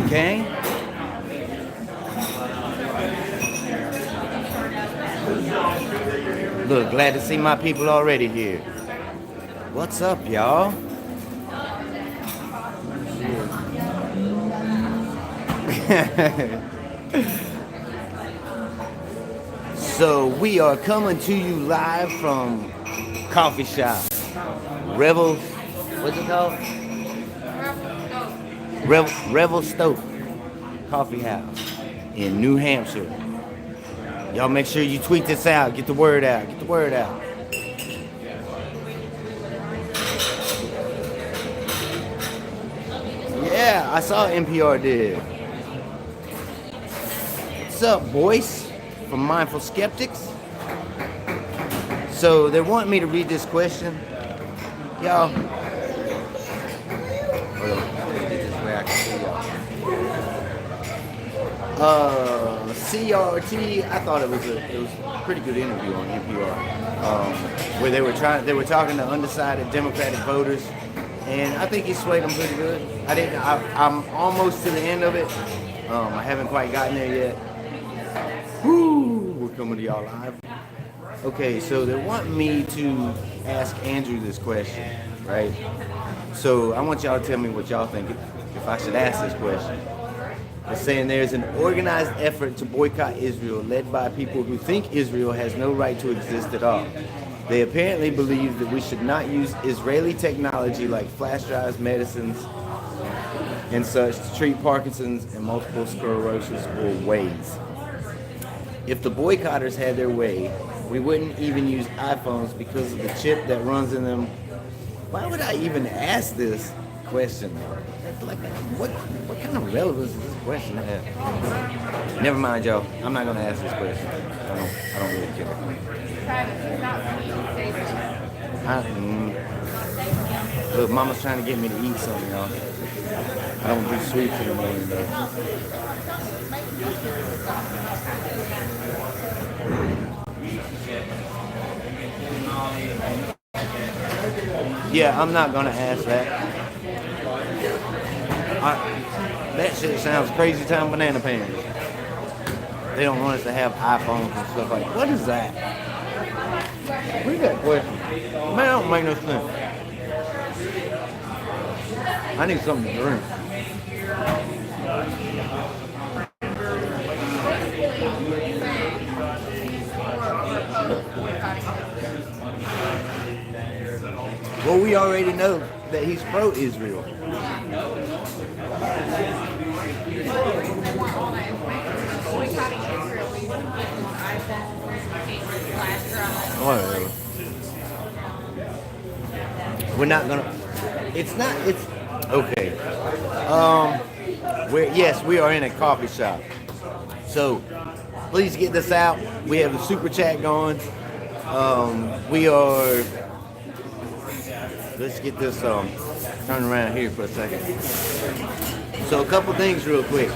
Gang. Look, glad to see my people already here. What's up, y'all? So we are coming to you live from coffee shop what's it called? Revelstoke Coffee House in New Hampshire. Y'all make sure you tweet this out. Get the word out. Get the word out. Yeah, I saw NPR did. What's up, boys? From Mindful Skeptics. So they want me to read this question. Y'all. CRT, I thought it was a pretty good interview on NPR, where they were talking to undecided Democratic voters, and I think he swayed them pretty good. I'm almost to the end of it. I haven't quite gotten there yet. Woo, we're coming to y'all live. Okay, so they want me to ask Andrew this question, right? So I want y'all to tell me what y'all think if I should ask this question. They're saying there's an organized effort to boycott Israel led by people who think Israel has no right to exist at all. They apparently believe that we should not use Israeli technology like flash drives, medicines, and such to treat Parkinson's and multiple sclerosis or WAIDS. If the boycotters had their way, we wouldn't even use iPhones because of the chip that runs in them. Why would I even ask this question? Like, what kind of relevance does this question have? Never mind, y'all. I'm not gonna ask this question. I don't really care. Look, Mama's trying to get me to eat something, y'all. I don't do sweets in the morning, though. Yeah, I'm not gonna ask that. That shit sounds crazy time banana pants. They don't want us to have iPhones and stuff like that. What is that? Read that question. Man, that don't make no sense. I need something to drink. Well, we already know that he's pro-Israel. Whatever. We're not gonna. It's okay. We are in a coffee shop. So please get this out. We have the super chat going. Let's get this turn around here for a second. So a couple things real quick.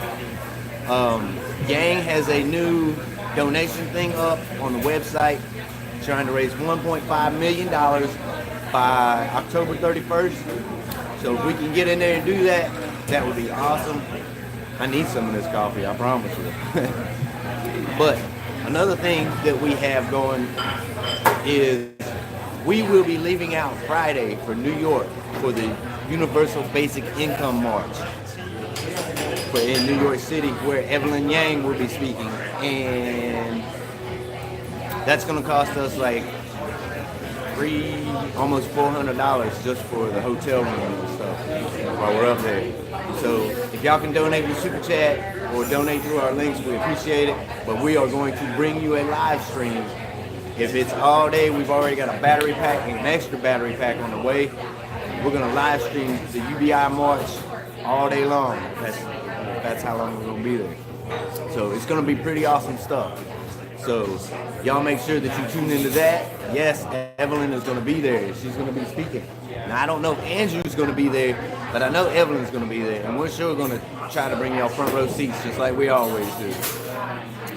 Gang has a new donation thing up on the website, trying to raise $1.5 million by October 31st. So if we can get in there and do that, that would be awesome. I need some of this coffee, I promise you. But another thing that we have going is we will be leaving out Friday for New York for the Universal Basic Income March in New York City, where Evelyn Yang will be speaking, and that's going to cost us like almost $400 just for the hotel room and stuff while we're up there. So if y'all can donate with Super Chat or donate through our links, we appreciate it. But we are going to bring you a live stream. If it's all day, we've already got a battery pack and an extra battery pack on the way. we're gonna live stream the UBI march all day long. That's how long we're gonna be there. So it's gonna be pretty awesome stuff. So y'all make sure that you tune into that. Yes, Evelyn is gonna be there. She's gonna be speaking. Now I don't know if Andrew's gonna be there, but I know Evelyn's gonna be there, and we're sure gonna try to bring y'all front row seats just like we always do.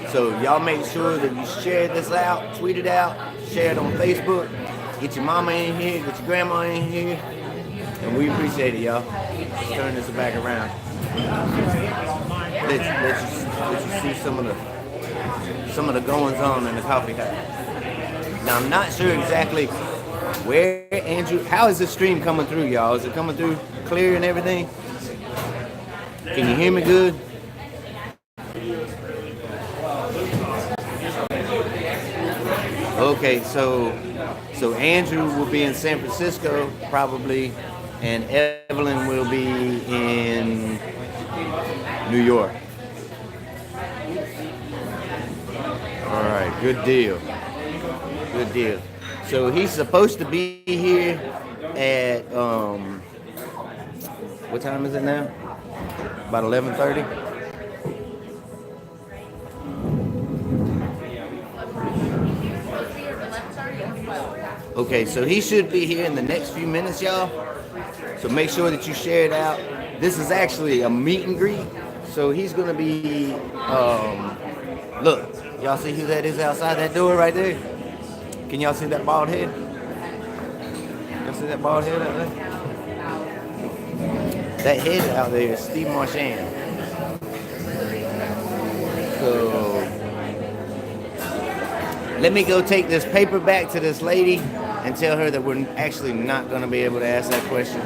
So y'all make sure that you share this out, tweet it out, share it on Facebook. Get your mama in here, get your grandma in here, and we appreciate it, y'all. Let's turn this back around. Let you see some of the goings on in the coffee house. Now I'm not sure exactly where Andrew. How is the stream coming through, y'all? Is it coming through clear and everything? Can you hear me good? Okay, so Andrew will be in San Francisco probably, and Evelyn will be in New York. All right, good deal. Good deal. So he's supposed to be here at what time is it now? About 11:30. Okay, so he should be here in the next few minutes, y'all. So make sure that you share it out. This is actually a meet and greet. So he's gonna be, look, y'all see who that is outside that door right there? Can y'all see that bald head? Y'all see that bald head out there? That head out there is Steve Marchand. So let me go take this paper back to this lady and tell her that we're actually not going to be able to ask that question.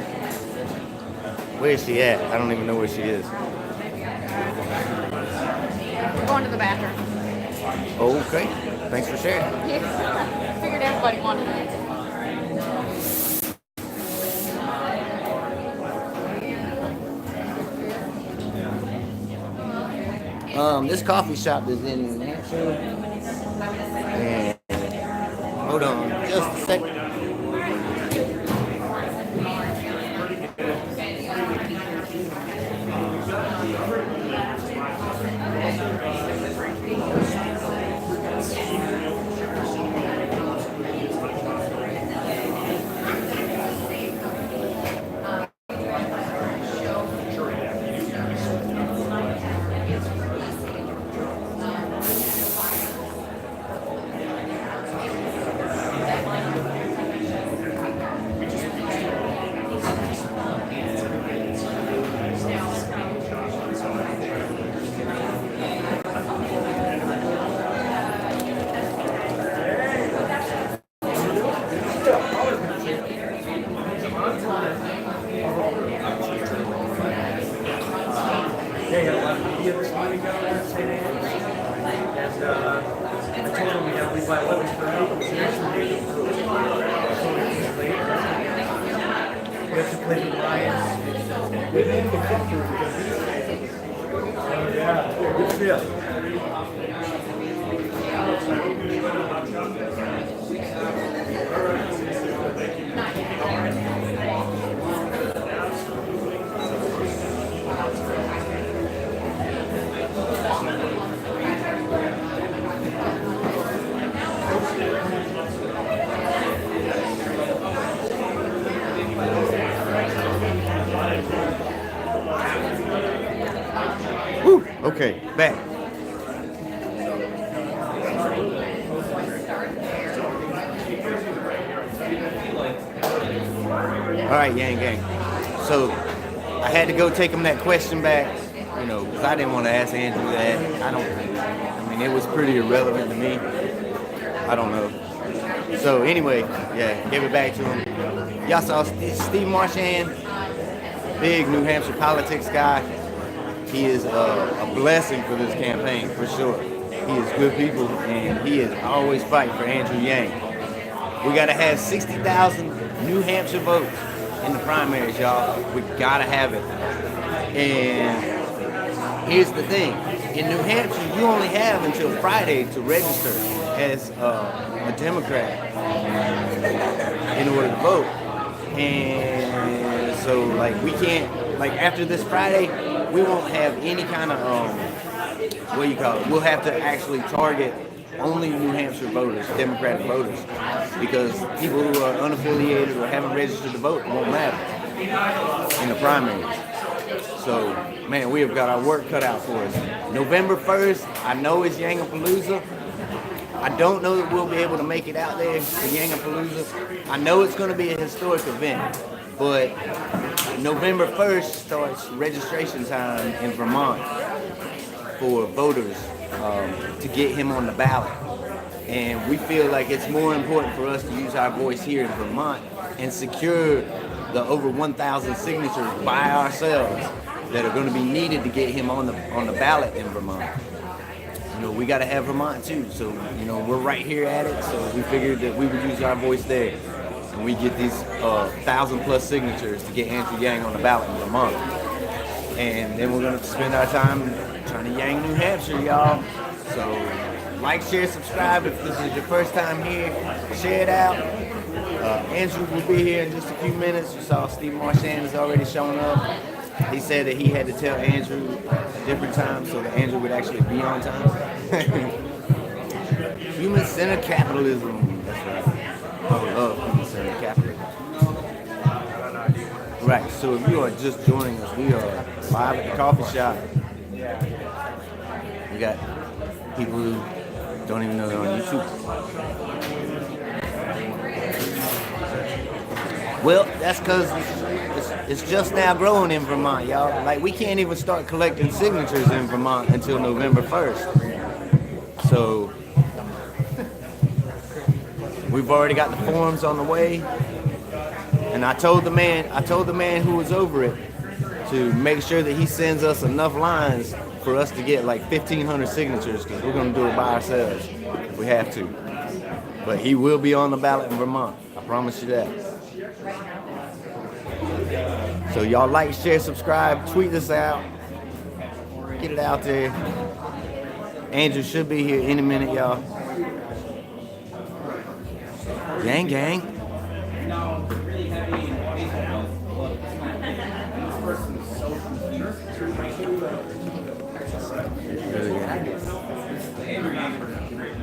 Where is she at? I don't even know where she is. We're going to the bathroom. Okay. Thanks for sharing. Yeah. Figured everybody wanted it. This coffee shop is in Hampshire. And hold on just a second. Okay, back. All right, Yang Gang. So I had to go take him that question back, you know, because I didn't want to ask Andrew that. I mean, it was pretty irrelevant to me. I don't know. So anyway, yeah, give it back to him. Y'all saw Steve Marchand, big New Hampshire politics guy. He is a blessing for this campaign, for sure. He is good people, and he is always fighting for Andrew Yang. We got to have 60,000 New Hampshire votes in the primaries, y'all. We got to have it. And here's the thing. In New Hampshire, you only have until Friday to register as a Democrat in order to vote. And so like we can't, like after this Friday, we won't have any kind of what do you call it? We'll have to actually target only New Hampshire voters, Democratic voters, because people who are unaffiliated or haven't registered to vote won't matter in the primaries. So, man, we have got our work cut out for us. November 1st, I know it's Yangapalooza. I don't know that we'll be able to make it out there for Yangapalooza. I know it's going to be a historic event, but November 1st starts registration time in Vermont for voters to get him on the ballot. And we feel like it's more important for us to use our voice here in Vermont and secure the over 1,000 signatures by ourselves that are going to be needed to get him on the ballot in Vermont. You know, we got to have Vermont too, so you know we're right here at it. So we figured that we would use our voice there, and we get these 1,000+ signatures to get Andrew Yang on the ballot in Vermont. And then we're going to spend our time trying to Yang New Hampshire, y'all. So like, share, subscribe if this is your first time here. Share it out. Andrew will be here in just a few minutes. You saw Steve Marchand has already shown up. He said that he had to tell Andrew a different time so that Andrew would actually be on time. Human-centered capitalism. That's right. I love human-centered capitalism. Right, so if you are just joining us, we are live at the coffee shop. We got people who don't even know they're on YouTube. Well, that's because it's just now growing in Vermont, y'all. Like, we can't even start collecting signatures in Vermont until November 1st. So, we've already got the forms on the way. And I told the man who was over it to make sure that he sends us enough lines for us to get like 1,500 signatures, because we're going to do it by ourselves if we have to. But he will be on the ballot in Vermont. I promise you that. So y'all like, share, subscribe, tweet this out, get it out there. Andrew should be here any minute, y'all. Gang, gang.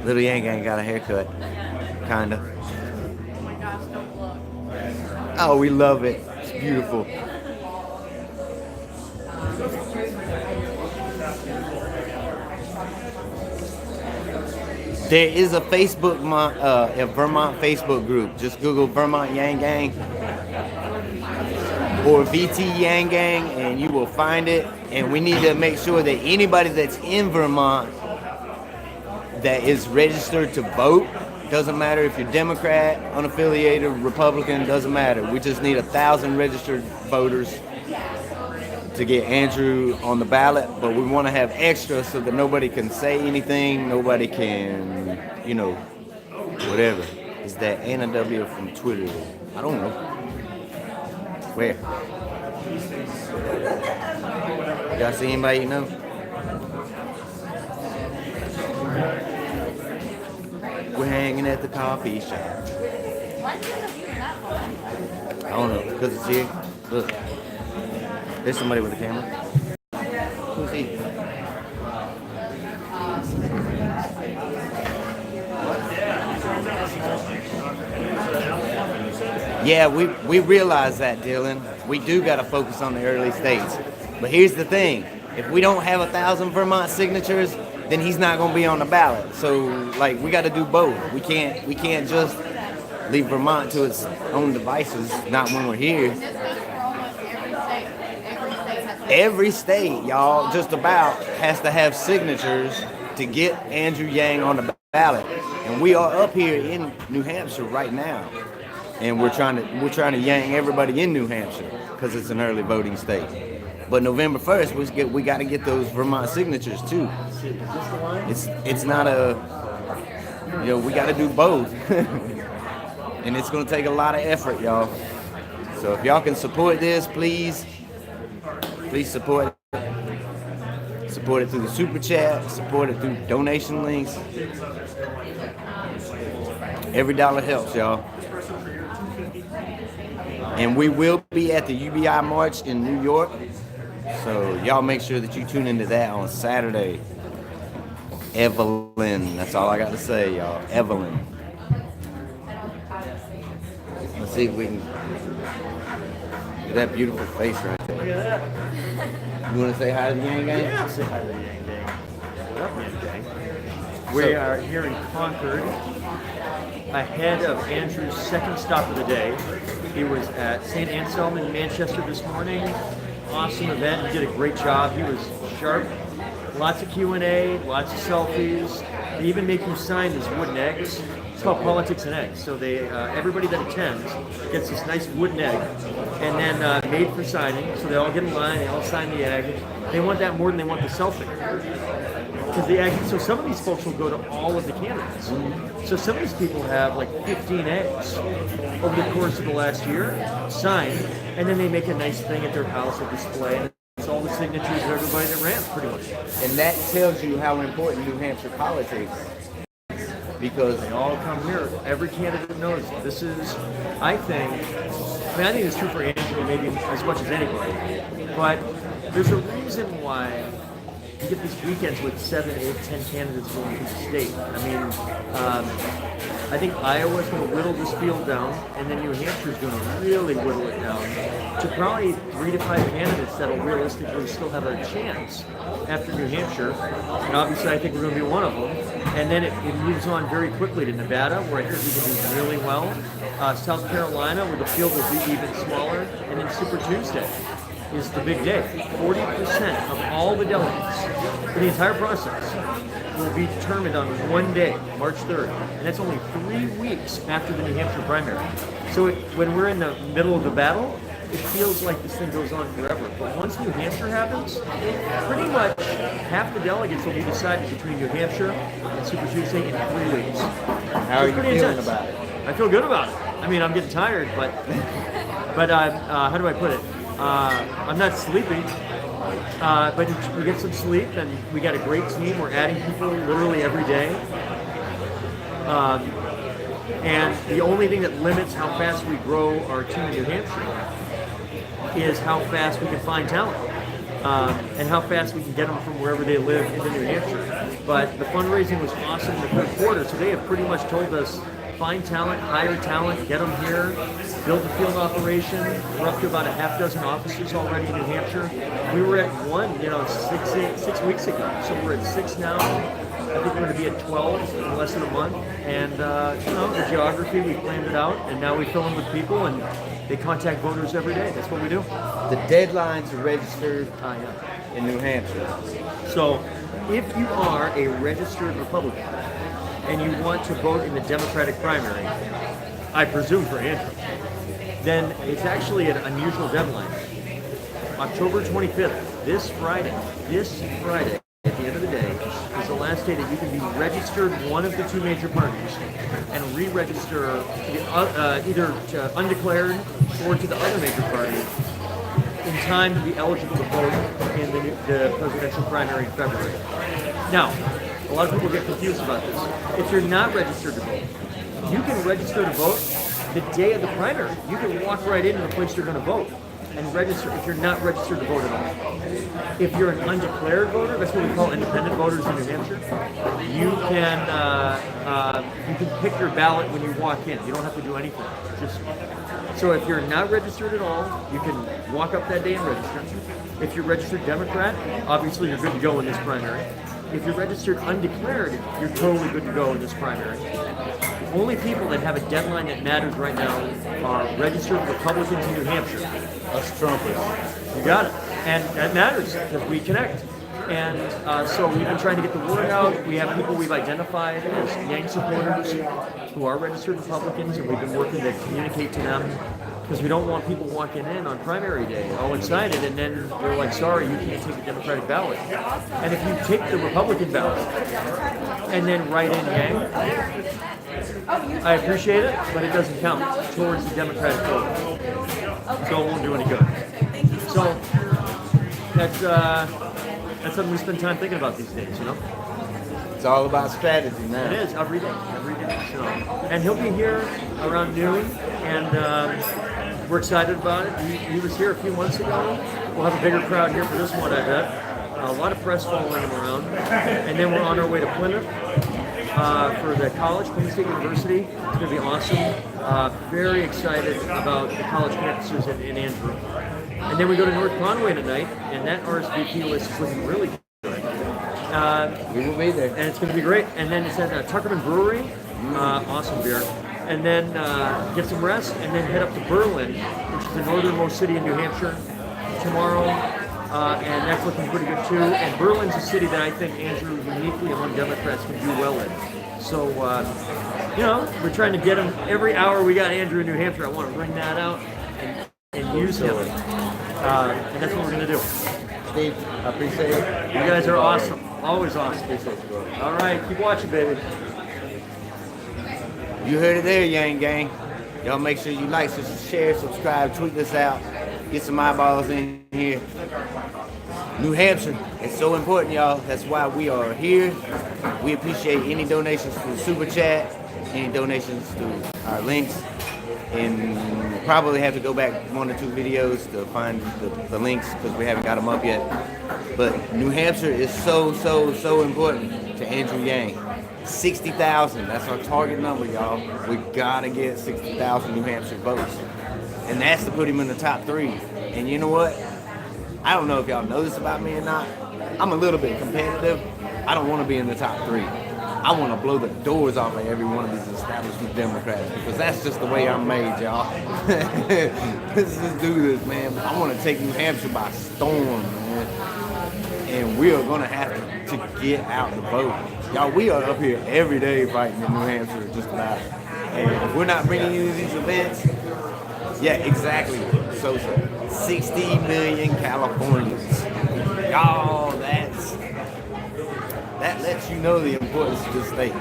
Little Yang Gang got a haircut, kinda. Oh my gosh, don't look. Oh, we love it. It's beautiful. There is a Facebook, a Vermont Facebook group. Just Google Vermont Yang Gang or VT Yang Gang, and you will find it. And we need to make sure that anybody that's in Vermont that is registered to vote, doesn't matter if you're Democrat, unaffiliated, Republican, doesn't matter. We just need 1,000 registered voters to get Andrew on the ballot, but we want to have extra so that nobody can say anything, nobody can, you know, whatever. Is that Anna W from Twitter? I don't know. Where? Y'all see anybody you know? We're hanging at the coffee shop. Why do you end up using that one? I don't know, because it's here. Look. There's somebody with a camera. Who's he? Yeah, we realize that, Dylan. We do got to focus on the early states. But here's the thing. If we don't have 1,000 Vermont signatures, then he's not going to be on the ballot. So, like, we got to do both. We can't just leave Vermont to its own devices, not when we're here. And this goes for almost every state. Every state has to. Every state, y'all, just about has to have signatures to get Andrew Yang on the ballot. And we are up here in New Hampshire right now. And we're trying to Yang everybody in New Hampshire because it's an early voting state. But November 1st, we got to get those Vermont signatures too. It's not a, you know, we got to do both. And it's going to take a lot of effort, y'all. So if y'all can support this, please support it. Support it through the super chat. Support it through donation links. Every dollar helps, y'all. And we will be at the UBI March in New York. So y'all make sure that you tune into that on Saturday. Evelyn, that's all I got to say, y'all. Evelyn. Let's see if we can get that beautiful face right there. Look at that. You want to say hi to the Yang Gang? Yeah, say hi to the Yang Gang. What up, Yang Gang? We are here in Concord, ahead of Andrew's second stop of the day. He was at St. Anselm in Manchester this morning. Awesome event. He did a great job. He was sharp. Lots of Q&A, lots of selfies. They even make you sign these wooden eggs. It's called Politics and Eggs. So they, everybody that attends gets this nice wooden egg, and then made for signing. So they all get in line, they all sign the egg. They want that more than they want the selfie. Because the egg, so some of these folks will go to all of the candidates. So some of these people have like 15 eggs over the course of the last year, signed, and then they make a nice thing at their house or display. And it's all the signatures of everybody that ran, pretty much. And that tells you how important New Hampshire politics is. Because They all come here. Every candidate knows this is, I think it's true for Andrew maybe as much as anybody, but there's a reason why you get these weekends with 7, 8, 10 candidates going through the state. I mean, I think Iowa's going to whittle this field down, and then New Hampshire's going to really whittle it down to probably 3 to 5 candidates that'll realistically still have a chance after New Hampshire. And obviously, I think we're going to be one of them. And then it moves on very quickly to Nevada, where I hear we can do really well. South Carolina, where the field will be even smaller. And then Super Tuesday is the big day. 40% of all the delegates for the entire process will be determined on one day, March 3rd. And that's only 3 weeks after the New Hampshire primary. So when we're in the middle of the battle, it feels like this thing goes on forever. But once New Hampshire happens, pretty much half the delegates will be decided between New Hampshire and Super Tuesday in 3 weeks. how are you feeling about it? I feel good about it. I mean, I'm getting tired, but how do I put it? I'm not sleepy, but we get some sleep, and we got a great team. We're adding people literally every day. And the only thing that limits how fast we grow our team in New Hampshire is how fast we can find talent, and how fast we can get them from wherever they live into New Hampshire. But the fundraising was awesome in the third quarter, so they have pretty much told us, find talent, hire talent, get them here, build a field operation. We're up to about a half dozen offices already in New Hampshire. We were at one, 6 weeks ago, so we're at 6 now. I think we're going to be at 12 in less than a month. And, the geography, we planned it out, and now we fill in with people, and they contact voters every day. That's what we do. The deadline to register in New Hampshire. So if you are a registered Republican and you want to vote in the Democratic primary, I presume for Andrew, then it's actually an unusual deadline. October 25th, this Friday, at the end of the day, is the last day that you can be registered one of the 2 major parties and re-register either to undeclared or to the other major party in time to be eligible to vote in the presidential primary in February. Now, a lot of people get confused about this. If you're not registered to vote, you can register to vote the day of the primary. You can walk right into the place you're going to vote and register if you're not registered to vote at all. If you're an undeclared voter, that's what we call independent voters in New Hampshire, you can pick your ballot when you walk in. You don't have to do anything. So if you're not registered at all, you can walk up that day and register. If you're registered Democrat, obviously you're good to go in this primary. If you're registered undeclared, you're totally good to go in this primary. The only people that have a deadline that matters right now are registered Republicans in New Hampshire. Us Trumpers. You got it. And that matters because we connect. And so we've been trying to get the word out. We have people we've identified as Yang supporters who are registered Republicans, and we've been working to communicate to them because we don't want people walking in on primary day all excited, and then they're like, sorry, you can't take the Democratic ballot. And if you take the Republican ballot and then write in Yang, I appreciate it, but it doesn't count towards the Democratic vote. So it won't do any good. So that's something we spend time thinking about these days, It's all about strategy now. It is, every day. So, and he'll be here around noon, and we're excited about it. He was here a few months ago. We'll have a bigger crowd here for this one, I bet. A lot of press following him around. And then we're on our way to Plymouth for the college, Plymouth State University. It's going to be awesome. Very excited about the college campuses in Andrew. And then we go to North Conway tonight, and that RSVP list is looking really good. We will be there. And it's going to be great. And then it's at Tuckerman Brewery. Awesome beer. And then get some rest, and then head up to Berlin, which is the northernmost city in New Hampshire, tomorrow. And that's looking pretty good too. And Berlin's a city that I think Andrew uniquely among Democrats can do well in. So, you know, we're trying to get him every hour we got Andrew in New Hampshire. I want to bring that out and use him. And that's what we're going to do. Steve, I appreciate it. You guys are awesome. Always awesome. All right, keep watching, baby. You heard it there, Yang Gang. Y'all make sure you like, share, subscribe, tweet this out. Get some eyeballs in here. New Hampshire, it's so important, y'all. That's why we are here. We appreciate any donations to the Super Chat, any donations to our links, and probably have to go back 1 or 2 videos to find the links because we haven't got them up yet. But New Hampshire is so important to Andrew Yang. 60,000, that's our target number, y'all. We gotta get 60,000 New Hampshire votes. And that's to put him in the top 3. And you know what? I don't know if y'all know this about me or not. I'm a little bit competitive. I don't want to be in the top 3. I want to blow the doors off of every one of these establishment Democrats because that's just the way I'm made, y'all. Let's just do this, man. I want to take New Hampshire by storm, man. And we are going to have to get out the vote. Y'all, we are up here every day fighting in New Hampshire just about. And if we're not bringing you these events, yeah, exactly. So 60 million Californians. Y'all, that lets you know the importance of this state. I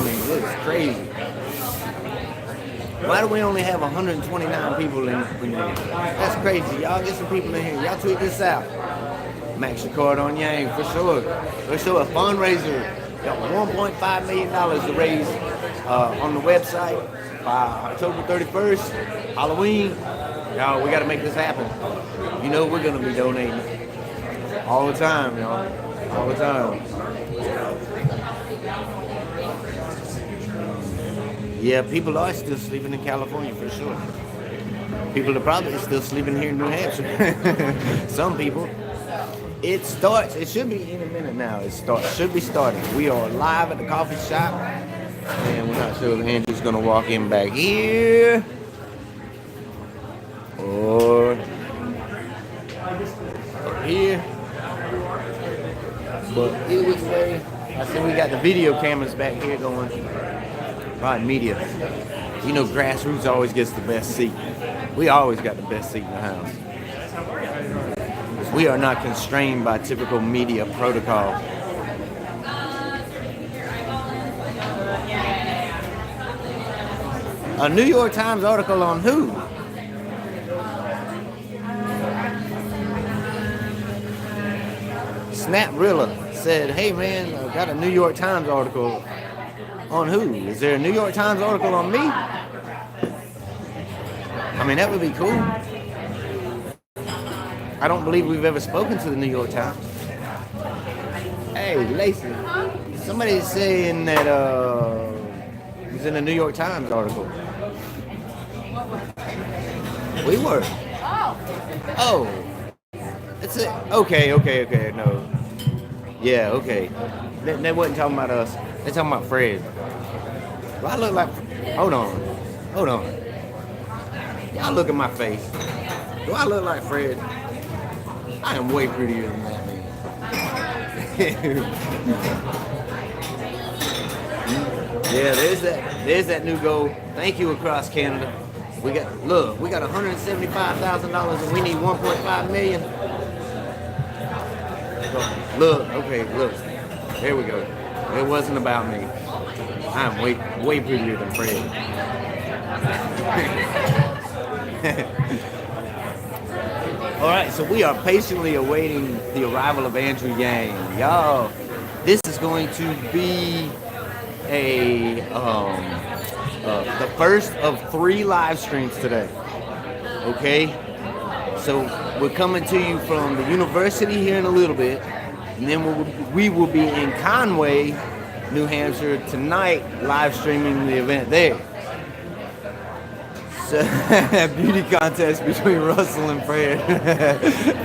mean, it's crazy. Why do we only have 129 people in here? That's crazy. Y'all get some people in here. Y'all tweet this out. Max your card on Yang for sure. For sure, a fundraiser. $1.5 million to raise on the website by October 31st, Halloween. Y'all, we got to make this happen. You know we're going to be donating all the time, y'all. All the time. Yeah, people are still sleeping in California for sure. People are probably still sleeping here in New Hampshire. Some people. It starts, it should be in a minute now. Should be starting. We are live at the coffee shop. And we're not sure if Andrew's gonna walk in back here. Or here. But either which way, I see we got the video cameras back here going. Right, media. You know grassroots always gets the best seat. We always got the best seat in the house. We are not constrained by typical media protocol. A New York Times article on who? Snaprilla said, hey man, I got a New York Times article on who? Is there a New York Times article on me? I mean, that would be cool. I don't believe we've ever spoken to the New York Times. Hey, Lacey, somebody's saying that it was in a New York Times article. We were. Oh. That's it. Okay, no. Yeah, okay. They wasn't talking about us. They're talking about Fred. Do I look like... Hold on. Y'all look at my face. Do I look like Fred? I am way prettier than that, man. Yeah, there's that new goal. Thank you across Canada. We got $175,000 and we need 1.5 million. Look. There we go. It wasn't about me. I'm way prettier than Fred. All right, so we are patiently awaiting the arrival of Andrew Yang. Y'all, this is going to be the first of 3 live streams today. okay? So we're coming to you from the university here in a little bit, and then we will be in Conway, New Hampshire tonight, live streaming the event there. So, beauty contest between Russell and Fred.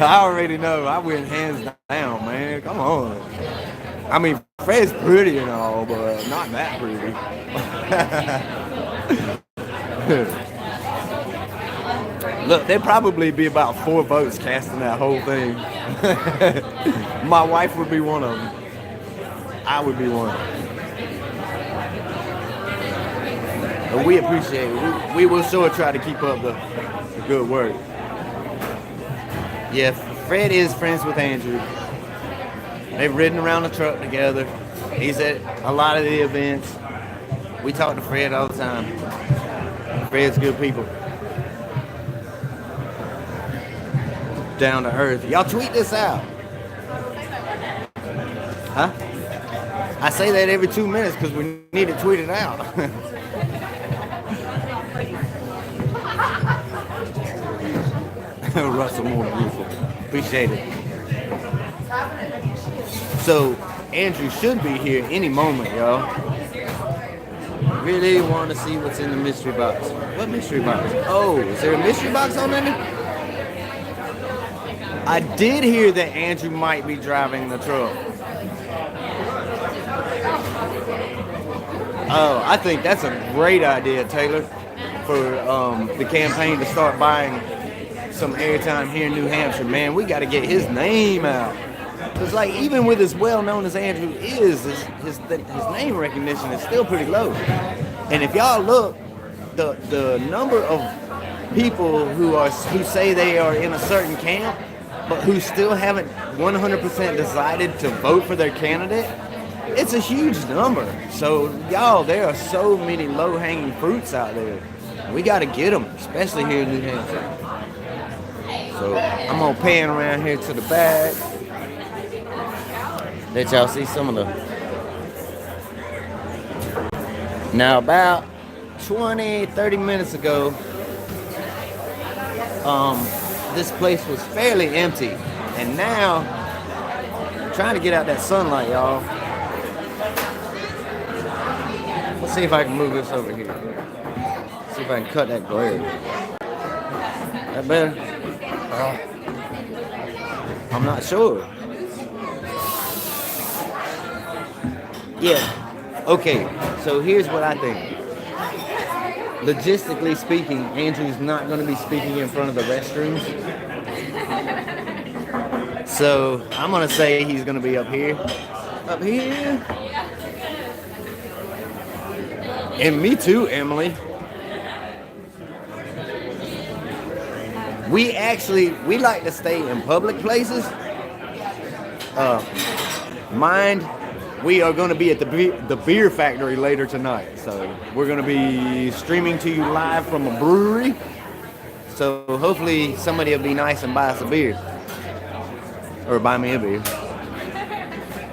I already know. I win hands down, man. Come on. I mean, Fred's pretty and all, but not that pretty. Look, there'd probably be about 4 votes casting that whole thing. My wife would be one of them. I would be one. But we appreciate it. We will sure try to keep up the good work. Yeah, Fred is friends with Andrew. They've ridden around the truck together. He's at a lot of the events. We talk to Fred all the time. Fred's good people. Down to earth. Y'all tweet this out. Huh? I say that every 2 minutes because we need to tweet it out. Russell more beautiful. Appreciate it. So Andrew should be here any moment, y'all. Really want to see what's in the mystery box. What mystery box? Oh, is there a mystery box on there? I did hear that Andrew might be driving the truck. Oh, I think that's a great idea, Taylor, for the campaign to start buying some airtime here in New Hampshire. Man, we got to get his name out. Because, like, even with as well known as Andrew is, his name recognition is still pretty low. And if y'all look, the number of people who say they are in a certain camp, but who still haven't 100% decided to vote for their candidate, it's a huge number. So, y'all, there are so many low-hanging fruits out there. We got to get them, especially here in New Hampshire. So, I'm going to pan around here to the back. Let y'all see some of the... Now, about 20-30 minutes ago, this place was fairly empty. And now, I'm trying to get out that sunlight, y'all. Let's see if I can move this over here. See if I can cut that glare. That better? I'm not sure. Yeah. Okay, so here's what I think. Logistically speaking, Andrew's not going to be speaking in front of the restrooms. So I'm going to say he's going to be up here. Up here. And me too, Emily. We like to stay in public places. We are going to be at the beer factory later tonight. So we're going to be streaming to you live from a brewery. So hopefully somebody will be nice and buy us a beer. Or buy me a beer.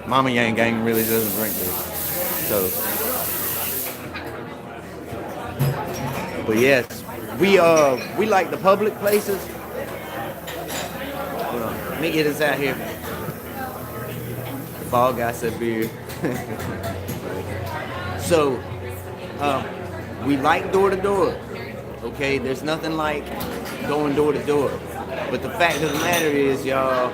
Mama Yang Gang really doesn't drink beer. So, but yes, we like the public places. Hold on, let me get this out here. The ball guy said beer. So, we like door to door. Okay, there's nothing like going door to door. But the fact of the matter is, y'all,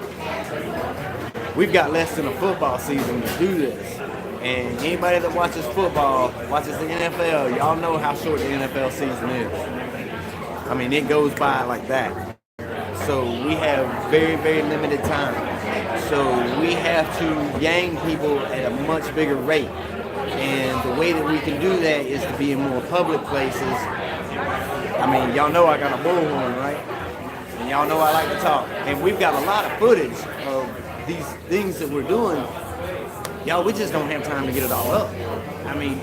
we've got less than a football season to do this. And anybody that watches football, watches the NFL, y'all know how short the NFL season is. I mean, it goes by like that. So we have very, very limited time. So we have to yang people at a much bigger rate. And the way that we can do that is to be in more public places. I mean, y'all know I got a bullhorn, right? And y'all know I like to talk. And we've got a lot of footage of these things that we're doing. Y'all, we just don't have time to get it all up. I mean,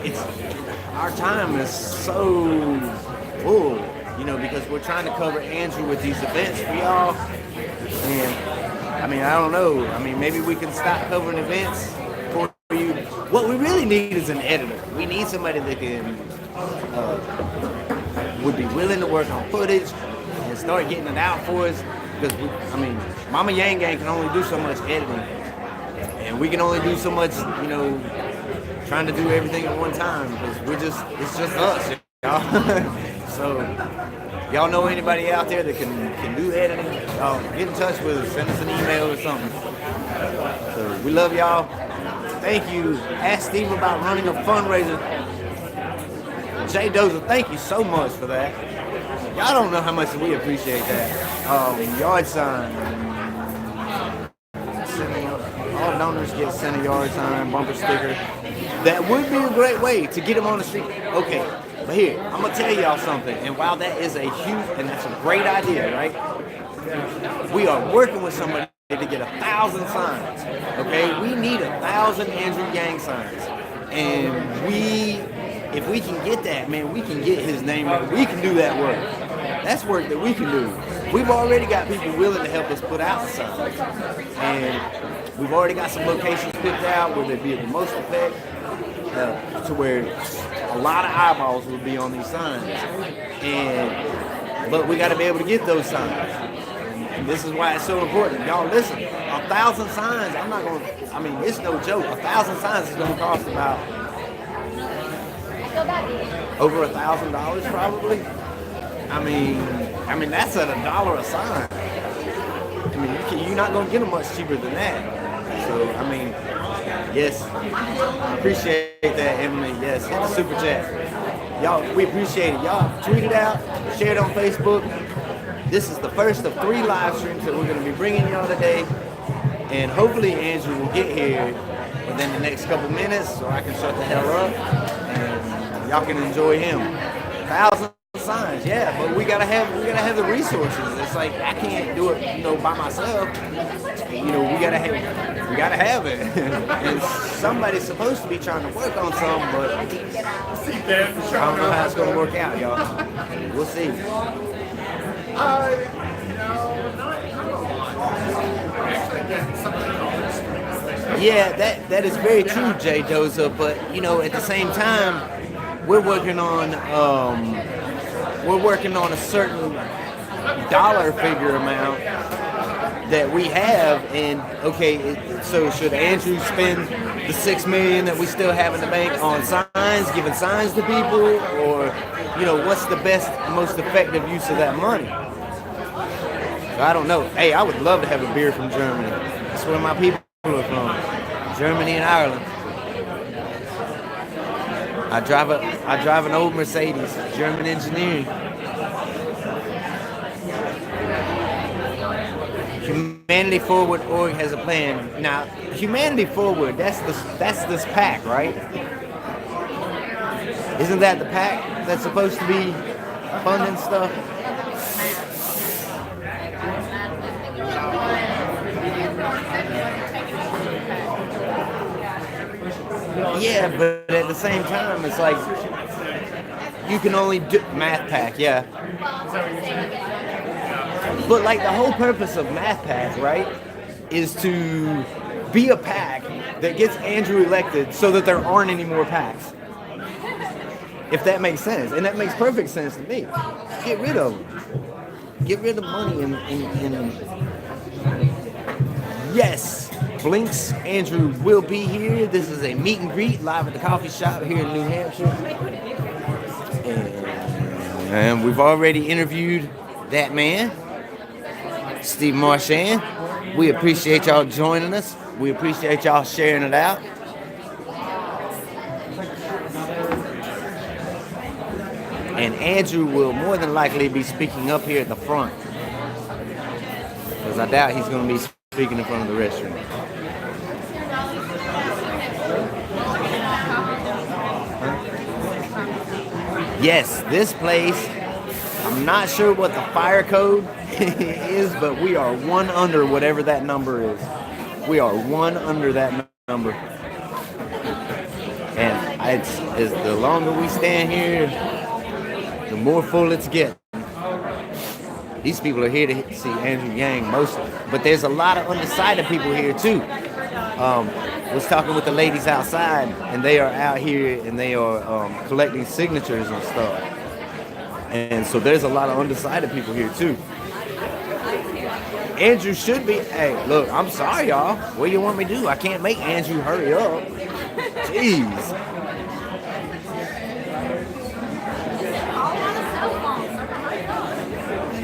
our time is so full, you know, because we're trying to cover Andrew with these events for y'all. And, I mean, I don't know. I mean, maybe we can stop covering events for you. What we really need is an editor. We need somebody that can, would be willing to work on footage and start getting it out for us. Because, Mama Yang Gang can only do so much editing. And we can only do so much, trying to do everything at one time. Because it's just us, y'all. So, y'all know anybody out there that can do editing, get in touch with us, send us an email or something. So, we love y'all. Thank you. Ask Steve about running a fundraiser. Jay Dozer, thank you so much for that. Y'all don't know how much we appreciate that. Yard sign. All donors get sent a yard sign, bumper sticker. That would be a great way to get them on the street. Okay, but here, I'm going to tell y'all something. And while that is a huge, and that's a great idea, right? We are working with somebody to get 1,000 signs. Okay, we need 1,000 Andrew Yang signs. And if we can get that, man, we can get his name right. We can do that work. That's work that we can do. We've already got people willing to help us put out the signs. And we've already got some locations picked out where they'd be at the most effect, to where a lot of eyeballs will be on these signs. But we got to be able to get those signs. And this is why it's so important. Y'all listen, 1,000 signs, it's no joke. 1,000 signs is going to cost about over $1,000 probably. That's at $1 a sign. You're not going to get them much cheaper than that. So, yes, I appreciate that, Emily. Yes, hit the super chat. Y'all, we appreciate it. Y'all tweet it out, share it on Facebook. This is the first of 3 live streams that we're going to be bringing y'all today. And hopefully Andrew will get here within the next couple minutes so I can shut the hell up and y'all can enjoy him. 1,000 signs, yeah, but we gotta have the resources. It's like I can't do it, by myself. We gotta have it. And somebody's supposed to be trying to work on something, but I don't know how it's gonna work out, y'all. We'll see. Yeah, that is very true, Jay Doza. But at the same time, we're working on a certain dollar figure amount that we have, and so should Andrew spend the $6 million that we still have in the bank on signs, giving signs to people, or what's the best, most effective use of that money? So I don't know. Hey, I would love to have a beer from Germany. That's where my people are from, Germany and Ireland. I drive an old Mercedes, German engineering. Humanity Forward org has a plan. Now, Humanity Forward, that's this PAC, right? Isn't that the PAC that's supposed to be funding stuff? Yeah, but at the same time, it's like you can only do Math Pack, yeah. But like the whole purpose of Math Pack, right, is to be a PAC that gets Andrew elected so that there aren't any more PACs. If that makes sense, and that makes perfect sense to me. Get rid of them. Get rid of money in Yes. Blinks Andrew will be here. This is a meet and greet live at the coffee shop here in New Hampshire. And we've already interviewed that man, Steve Marchand. We appreciate y'all joining us. We appreciate y'all sharing it out. And Andrew will more than likely be speaking up here at the front, because I doubt he's going to be speaking in front of the restroom. Yes, this place, I'm not sure what the fire code is, but we are one under whatever that number is. We are one under that number. And it's the longer we stand here, the more full it's getting. These people are here to see Andrew Yang mostly, but there's a lot of undecided people here too. I was talking with the ladies outside, and they are out here and they are collecting signatures and stuff. And so there's a lot of undecided people here too. Andrew should be. Hey, look, I'm sorry, y'all. What do you want me to do? I can't make Andrew hurry up. Jeez.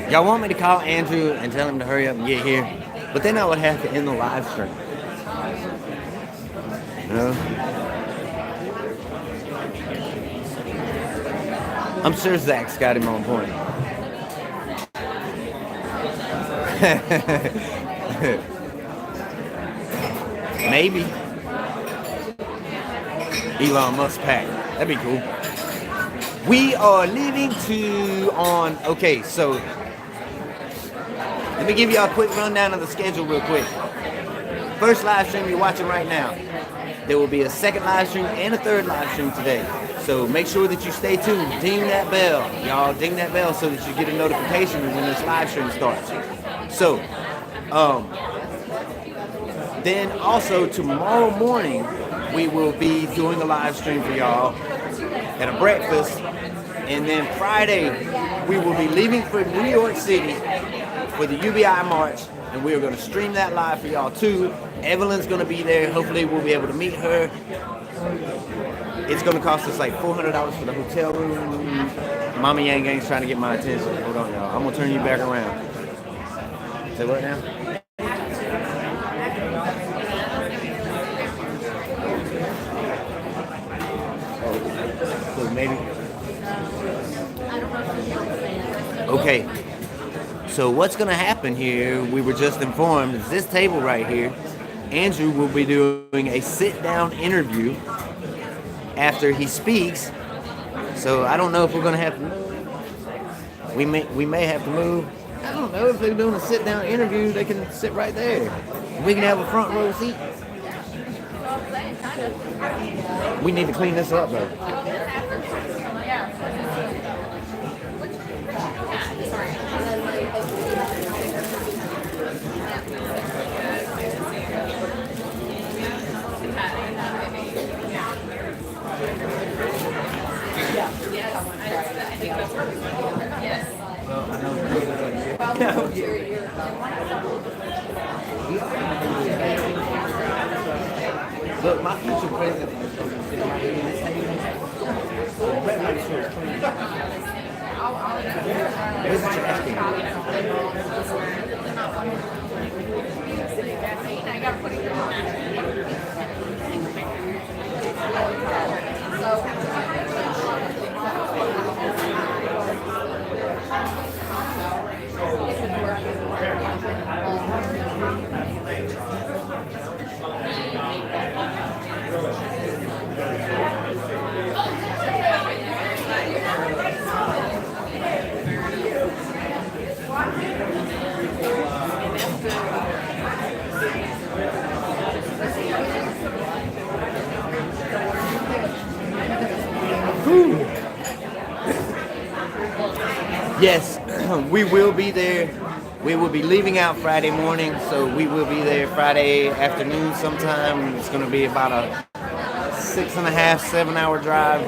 Y'all want me to call Andrew and tell him to hurry up and get here? But then I would have to end the live stream. You know? I'm sure Zach's got him on point. Maybe. Elon Musk pack. That'd be cool. We are leaving okay, so let me give you a quick rundown of the schedule real quick. First live stream you're watching right now. There will be a second live stream and a third live stream today. So make sure that you stay tuned. Ding that bell. Y'all ding that bell so that you get a notification when this live stream starts. So, then also tomorrow morning, we will be doing a live stream for y'all at a breakfast. And then Friday, we will be leaving for New York City for the UBI March. And we are going to stream that live for y'all too. Evelyn's going to be there. Hopefully we'll be able to meet her. It's going to cost us like $400 for the hotel room. Mama Yang Gang's trying to get my attention. Hold on, y'all. I'm going to turn you back around. Say what now? Oh, so maybe. Okay. So what's going to happen here, we were just informed, is this table right here, Andrew will be doing a sit-down interview after he speaks. So I don't know if we're going to have to move. We may have to move. I don't know if they're doing a sit-down interview. They can sit right there. We can have a front row seat. We need to clean this up, though. Look, my future president is going to sit right here in this table. Where's the trash can? Yes, we will be there. We will be leaving out Friday morning, so we will be there Friday afternoon sometime. It's going to be about a 6.5, 7 hour drive.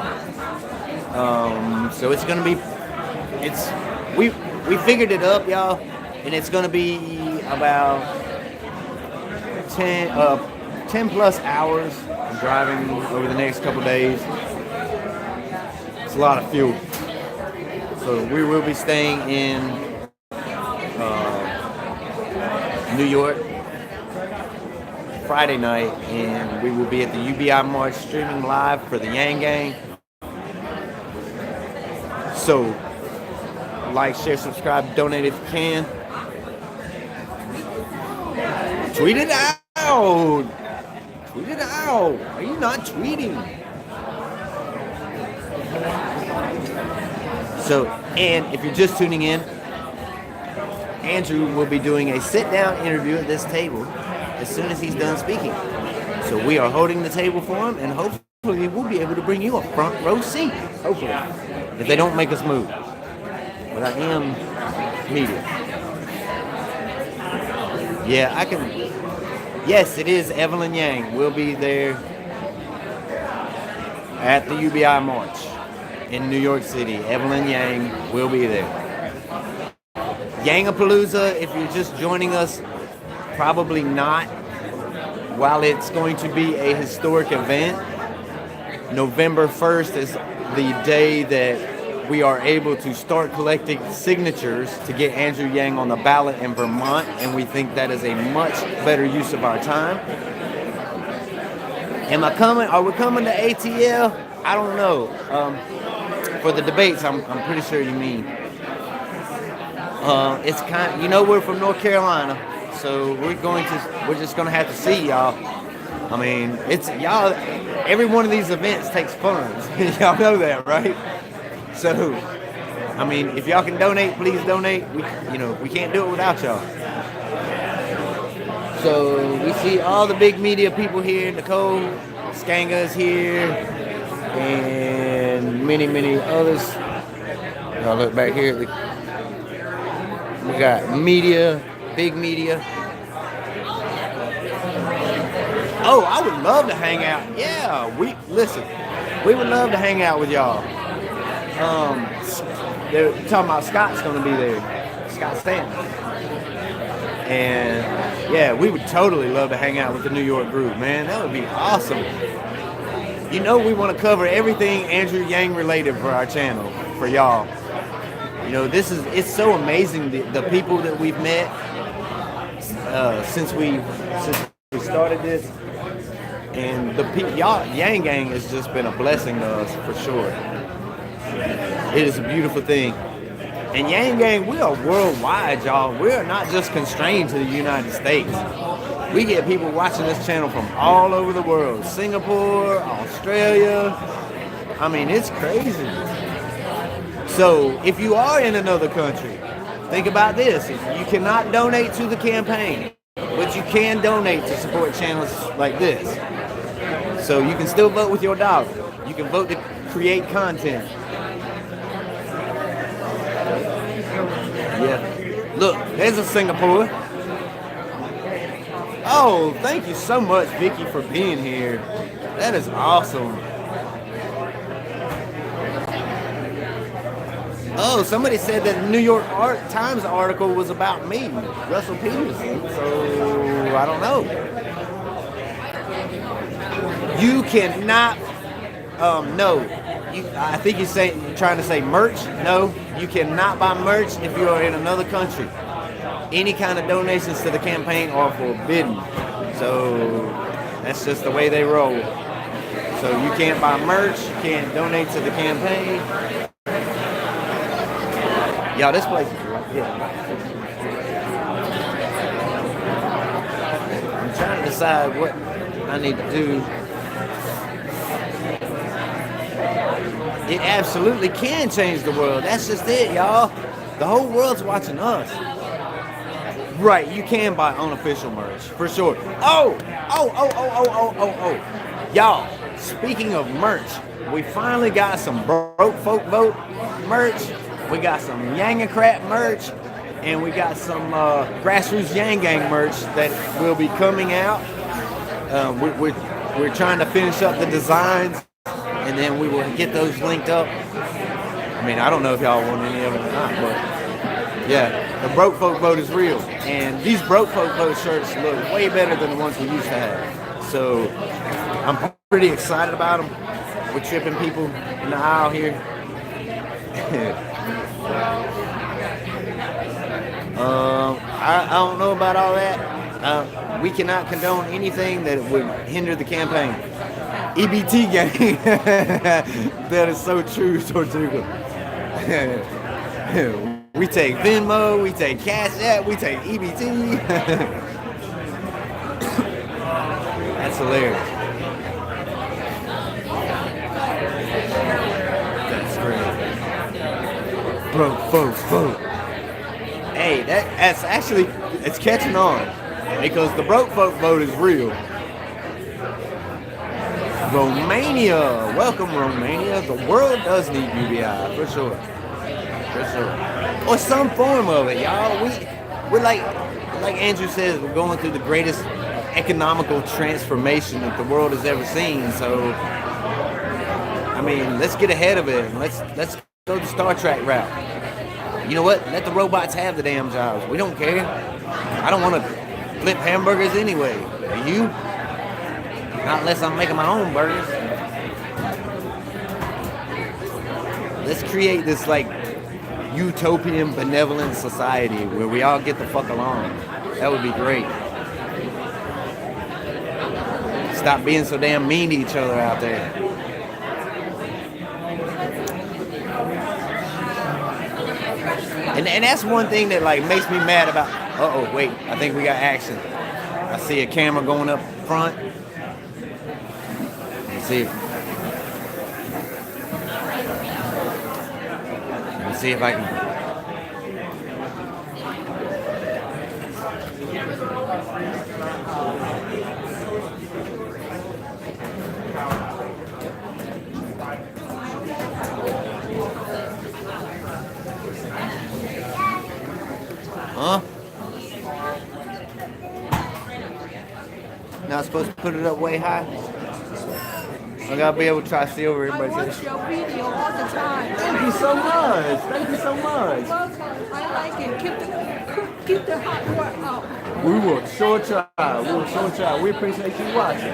So it's going to be, we figured it up, y'all, and it's going to be about 10 plus hours of driving over the next couple days. It's a lot of fuel. So we will be staying in New York Friday night, and we will be at the UBI March streaming live for the Yang Gang. So, like, share, subscribe, donate if you can. Tweet it out! Tweet it out! Are you not tweeting? So, and if you're just tuning in, Andrew will be doing a sit-down interview at this table as soon as he's done speaking. So we are holding the table for him, and hopefully we'll be able to bring you a front row seat. Hopefully. If they don't make us move. But I am media. Yeah, I can. Yes, it is Evelyn Yang. We'll be there at the UBI March. in New York City. Evelyn Yang will be there. Yangapalooza, if you're just joining us, probably not. While it's going to be a historic event, November 1st is the day that we are able to start collecting signatures to get Andrew Yang on the ballot in Vermont, and we think that is a much better use of our time. Am I coming? Are we coming to ATL? I don't know. For the debates, I'm pretty sure you mean. It's we're from North Carolina, so we're just gonna have to see y'all. I mean, it's y'all. Every one of these events takes funds. Y'all know that, right? So, I mean, if y'all can donate, please donate. We can't do it without y'all. So we see all the big media people here. Nicole Skanga is here, and many, many others. Y'all look back here. We got media, big media. Oh, I would love to hang out. Yeah, we would love to hang out with y'all. They're talking about Scott's gonna be there. Scott Stanton. And yeah, we would totally love to hang out with the New York group, man. That would be awesome. We want to cover everything Andrew Yang related for our channel, for y'all. It's so amazing the people that we've met since we started this, and the Yang Gang has just been a blessing to us for sure. It is a beautiful thing. And Yang Gang, we are worldwide, y'all. We are not just constrained to the United States. We get people watching this channel from all over the world. Singapore, Australia. I mean, it's crazy. So if you are in another country, think about this. You cannot donate to the campaign, but you can donate to support channels like this. So you can still vote with your dollar. You can vote to create content. Yeah. Look, there's a Singapore. Oh, thank you so much, Vicky, for being here. That is awesome. Oh, somebody said that the New York Times article was about me, Russell Peterson. So, I don't know. You cannot, no. I think you're trying to say merch. No, you cannot buy merch if you are in another country. Any kind of donations to the campaign are forbidden. So that's just the way they roll. So you can't buy merch, you can't donate to the campaign. Y'all, this place is right here. I'm trying to decide what I need to do. It absolutely can change the world. That's just it, y'all. The whole world's watching us. Right, you can buy unofficial merch, for sure. Oh. Y'all, speaking of merch, we finally got some Broke Folk Vote merch. We got some Yangacrat merch. And we got some Grassroots Yang Gang merch that will be coming out. We're trying to finish up the designs, and then we will get those linked up. I mean, I don't know if y'all want any of it or not, but yeah, the Broke Folk Vote is real. And these Broke Folk Vote shirts look way better than the ones we used to have. So I'm pretty excited about them. We're tripping people in the aisle here. I don't know about all that. We cannot condone anything that would hinder the campaign. EBT gang. That is so true, Tortuga. We take Venmo, we take Cash App, we take EBT. That's hilarious. That's great. Broke folks vote. Hey, that's actually, it's catching on. Because the Broke Folk Vote is real. Romania. Welcome, Romania. The world does need UBI, for sure. For sure. Or some form of it, y'all. We're like Andrew says, we're going through the greatest economical transformation that the world has ever seen. So, I mean, let's get ahead of it and let's go the Star Trek route. You know what? Let the robots have the damn jobs. We don't care. I don't want to flip hamburgers anyway. Are you? Not unless I'm making my own burgers. Let's create this like utopian benevolent society where we all get the fuck along. That would be great. Stop being so damn mean to each other out there. And that's one thing that like makes me mad about. Uh-oh, wait, I think we got action. I see a camera going up front. Let's see. Let's see if I can. Huh? Not supposed to put it up way high? I gotta be able to try to see over everybody's I head. watch your video all the time. Thank you so much. Thank you so much. I like it. Keep the hot work up. We will sure try. We will sure try. We appreciate you watching.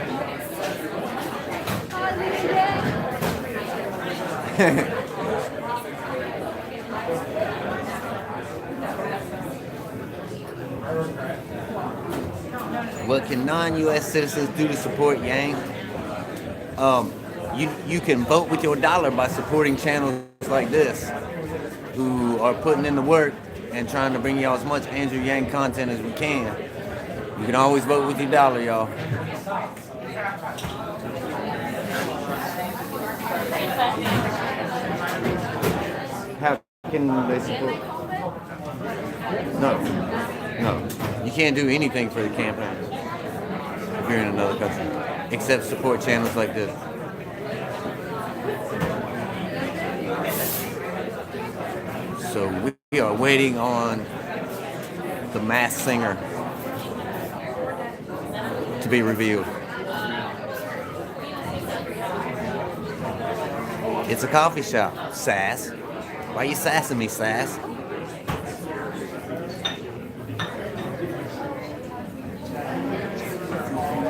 What can non-U.S. citizens do to support Yang? You can vote with your dollar by supporting channels like this, who are putting in the work and trying to bring y'all as much Andrew Yang content as we can. You can always vote with your dollar, y'all. How can they support? No. You can't do anything for the campaign if you're in another country, except support channels like this. So we are waiting on the Masked Singer to be revealed. It's a coffee shop, Sass. Why you sassing me, Sass?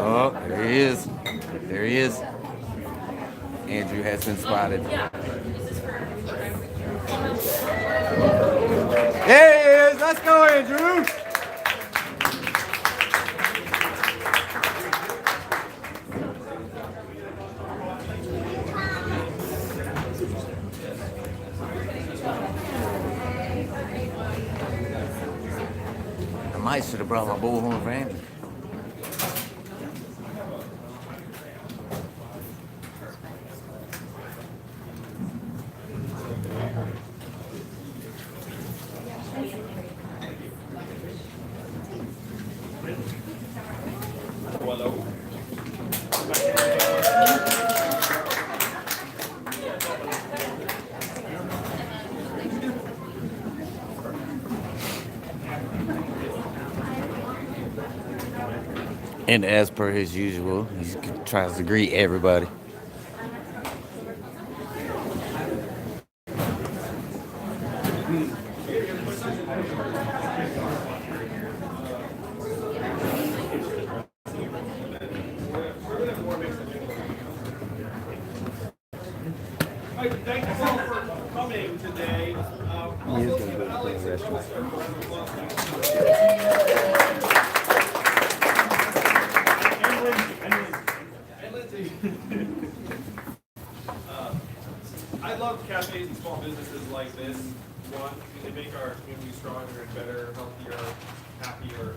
Oh, there he is. There he is. Andrew has been spotted. There he is. Let's go, Andrew. I might should have brought my bullhorn for Andrew. And as per his usual, he tries to greet everybody. Thank you all for coming today. He is going to go to the restaurant. I love cafes and small businesses like this. One, they make our community stronger and better, healthier, happier.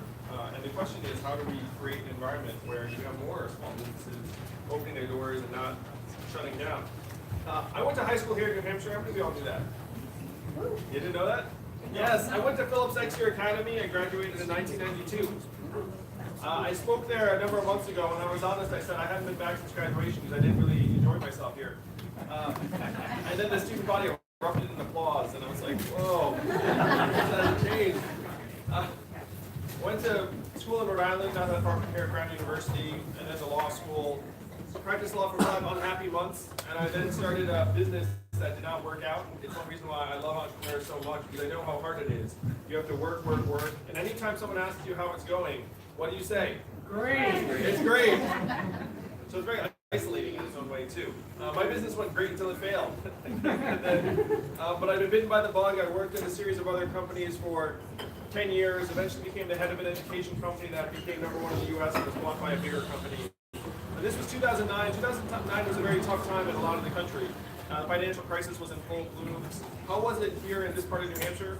And the question is, how do we create an environment where you have more small businesses opening their doors and not shutting down? I went to high school here in New Hampshire. How many of you all knew that? You didn't know that? Yes, I went to Phillips Exeter Academy. I graduated in 1992. I spoke there a number of months ago, and I was honest. I said I hadn't been back since graduation because I didn't really enjoy myself here. And then the student body erupted in applause, and I was like, whoa, that changed. Went to school in Rhode Island, now at Brown University, and then to law school. practiced law for 5 unhappy months, and I then started a business that did not work out. It's one reason why I love entrepreneurs so much, because I know how hard it is. You have to work, and anytime someone asks you how it's going, what do you say? Great. It's great. So it's very isolating in its own way too. My business went great until it failed. But I've been bitten by the bug. I worked in a series of other companies for 10 years, eventually became the head of an education company that became #1 in the US and was bought by a bigger company. And this was 2009. 2009 was a very tough time in a lot of the country. The financial crisis was in full bloom. How was it here in this part of New Hampshire?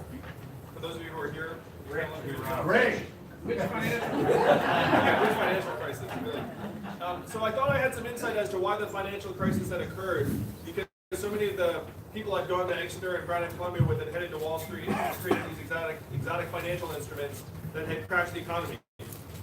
For those of you who are here, great. Which financial crisis, really? So I thought I had some insight as to why the financial crisis had occurred, because so many of the people I'd gone to Exeter and Brown and Columbia with had headed to Wall Street and created these exotic financial instruments that had crashed the economy.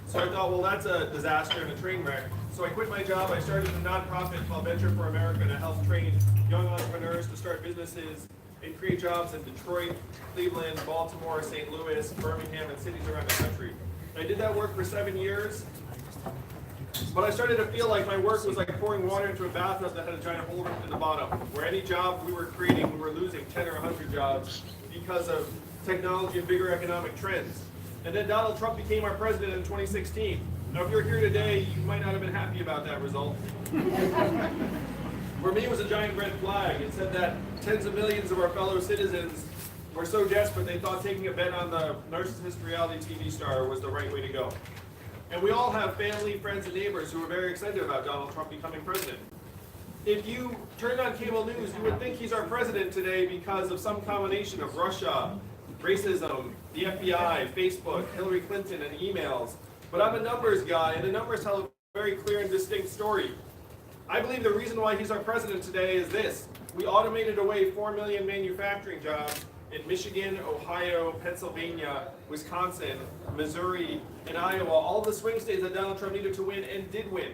So I thought, well, that's a disaster and a train wreck. So I quit my job. I started a nonprofit called Venture for America to help train young entrepreneurs to start businesses and create jobs in Detroit, Cleveland, Baltimore, St. Louis, Birmingham, and cities around the country. I did that work for 7 years, but I started to feel like my work was like pouring water into a bathtub that had a giant hole in the bottom, where any job we were creating, we were losing 10 or 100 jobs because of technology and bigger economic trends. And then Donald Trump became our president in 2016. Now, if you're here today, you might not have been happy about that result. For me, it was a giant red flag. It said that tens of millions of our fellow citizens were so desperate they thought taking a bet on the narcissist reality TV star was the right way to go. And we all have family, friends, and neighbors who are very excited about Donald Trump becoming president. If you turned on cable news, you would think he's our president today because of some combination of Russia, racism, the FBI, Facebook, Hillary Clinton, and emails. But I'm a numbers guy, and the numbers tell a very clear and distinct story. I believe the reason why he's our president today is this. We automated away 4 million manufacturing jobs in Michigan, Ohio, Pennsylvania, Wisconsin, Missouri, and Iowa, all the swing states that Donald Trump needed to win and did win.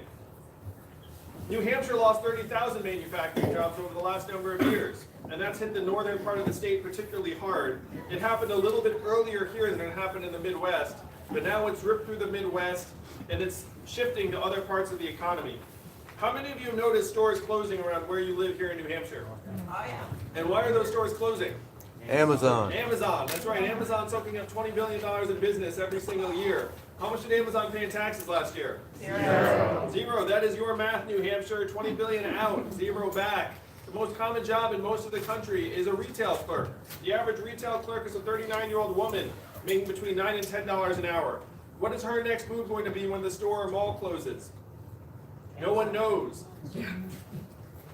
New Hampshire lost 30,000 manufacturing jobs over the last number of years, and that's hit the northern part of the state particularly hard. It happened a little bit earlier here than it happened in the Midwest, but now it's ripped through the Midwest, and it's shifting to other parts of the economy. How many of you have noticed stores closing around where you live here in New Hampshire? Oh, yeah. And why are those stores closing? Amazon. Amazon, that's right. Amazon soaking up $20 billion in business every single year. How much did Amazon pay in taxes last year? Zero. That is your math, New Hampshire. 20 billion out, zero back. The most common job in most of the country is a retail clerk. The average retail clerk is a 39-year-old woman making between $9 and $10 an hour. What is her next move going to be when the store or mall closes? No one knows.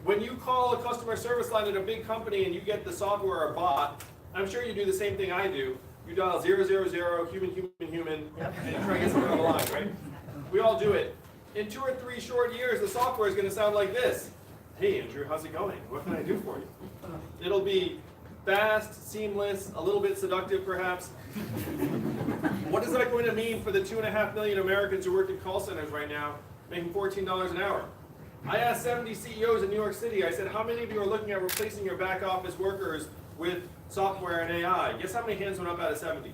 When you call a customer service line at a big company and you get the software or bot, I'm sure you do the same thing I do. You dial 000, human, and you try to get someone on the line, right? We all do it. In 2 or 3 short years, the software is going to sound like this. Hey, Andrew, how's it going? What can I do for you? It'll be fast, seamless, a little bit seductive, perhaps. What is that going to mean for the 2.5 million Americans who work in call centers right now, making $14 an hour? I asked 70 CEOs in New York City, I said, how many of you are looking at replacing your back office workers with software and AI? Guess how many hands went up out of 70?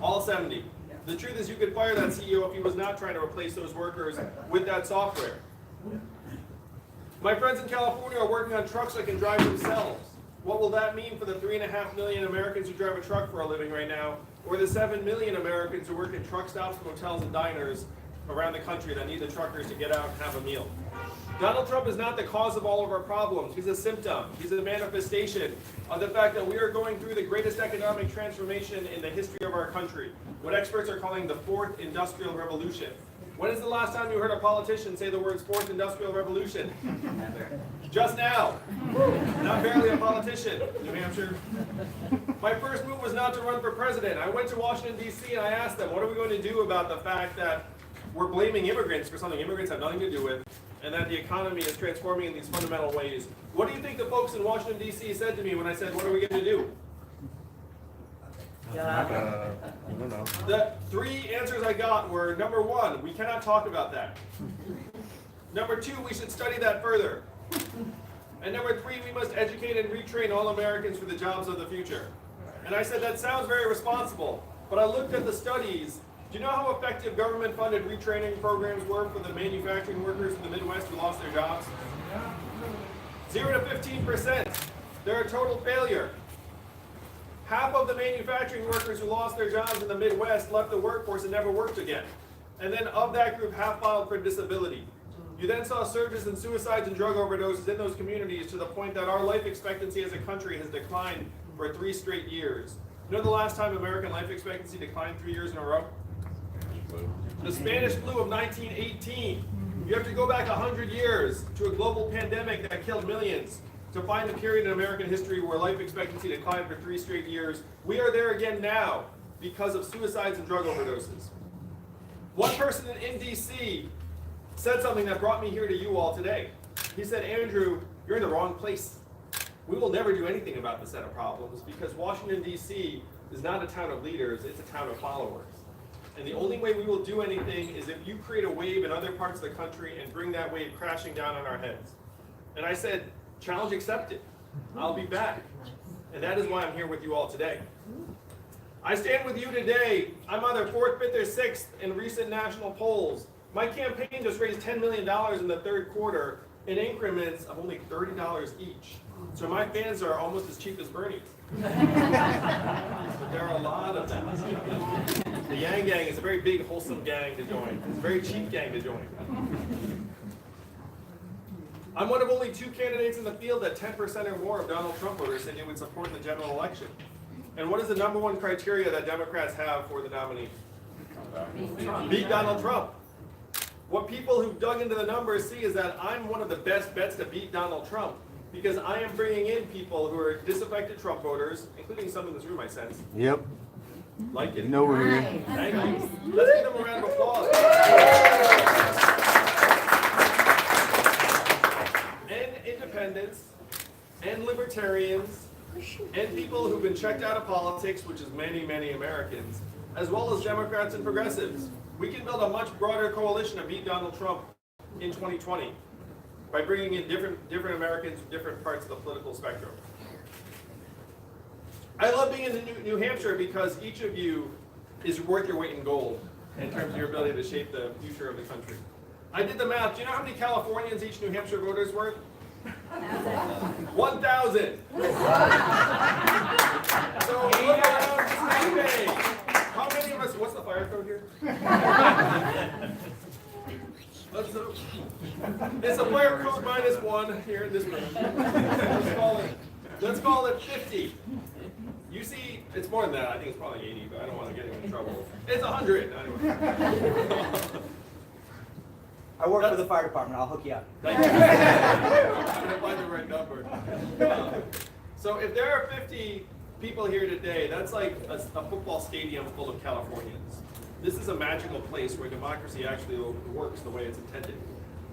All 70. The truth is you could fire that CEO if he was not trying to replace those workers with that software. My friends in California are working on trucks that can drive themselves. What will that mean for the 3.5 million Americans who drive a truck for a living right now, or the 7 million Americans who work in truck stops, hotels, and diners around the country that need the truckers to get out and have a meal? Donald Trump is not the cause of all of our problems. He's a symptom. He's a manifestation of the fact that we are going through the greatest economic transformation in the history of our country, what experts are calling the 4th Industrial Revolution. When is the last time you heard a politician say the words 4th Industrial Revolution? Just now. Not barely a politician, New Hampshire. My first move was not to run for president. I went to Washington, D.C., and I asked them, what are we going to do about the fact that we're blaming immigrants for something immigrants have nothing to do with, and that the economy is transforming in these fundamental ways? What do you think the folks in Washington, D.C. said to me when I said, what are we going to do? The 3 answers I got were, number 1, we cannot talk about that. Number 2, we should study that further. And number 3, we must educate and retrain all Americans for the jobs of the future. And I said, that sounds very responsible, but I looked at the studies. Do you know how effective government-funded retraining programs were for the manufacturing workers in the Midwest who lost their jobs? 0 to 15%. They're a total failure. Half of the manufacturing workers who lost their jobs in the Midwest left the workforce and never worked again. And then of that group, half filed for disability. You then saw surges in suicides and drug overdoses in those communities to the point that our life expectancy as a country has declined for 3 straight years. You know the last time American life expectancy declined 3 years in a row? The Spanish flu of 1918. You have to go back 100 years to a global pandemic that killed millions to find a period in American history where life expectancy declined for 3 straight years. We are there again now because of suicides and drug overdoses. One person in DC said something that brought me here to you all today. He said, Andrew, you're in the wrong place. We will never do anything about the set of problems because Washington, D.C. is not a town of leaders, it's a town of followers. And the only way we will do anything is if you create a wave in other parts of the country and bring that wave crashing down on our heads. And I said, challenge accepted. I'll be back. And that is why I'm here with you all today. I stand with you today. I'm either 4th, 5th, or 6th in recent national polls. My campaign just raised $10 million in the 3rd quarter in increments of only $30 each. So my fans are almost as cheap as Bernie's. But there are a lot of them. The Yang Gang is a very big, wholesome gang to join. It's a very cheap gang to join. I'm one of only 2 candidates in the field that 10% or more of Donald Trump voters said they would support in the general election. And what is the number 1 criteria that Democrats have for the nominee? Beat Donald Trump. What people who've dug into the numbers see is that I'm one of the best bets to beat Donald Trump because I am bringing in people who are disaffected Trump voters, including some in this room, I sense. Yep. Like it. No, we're here. Thank you. Let's give them a round of applause. And independents, and libertarians, and people who've been checked out of politics, which is many, many Americans, as well as Democrats and progressives. We can build a much broader coalition to beat Donald Trump in 2020 by bringing in different Americans from different parts of the political spectrum. I love being in New Hampshire because each of you is worth your weight in gold in terms of your ability to shape the future of the country. I did the math. Do you know how many Californians each New Hampshire voter is worth? 1,000. So look around today. How many of us, what's the fire code here? It's a fire code -1 here in this room. Let's call it 50. You see, it's more than that. I think it's probably 80, but I don't want to get him in trouble. It's 100. Anyway. I work for the fire department. I'll hook you up. Thank you. I'm going to find the right number. So if there are 50 people here today, that's like a football stadium full of Californians. This is a magical place where democracy actually works the way it's intended.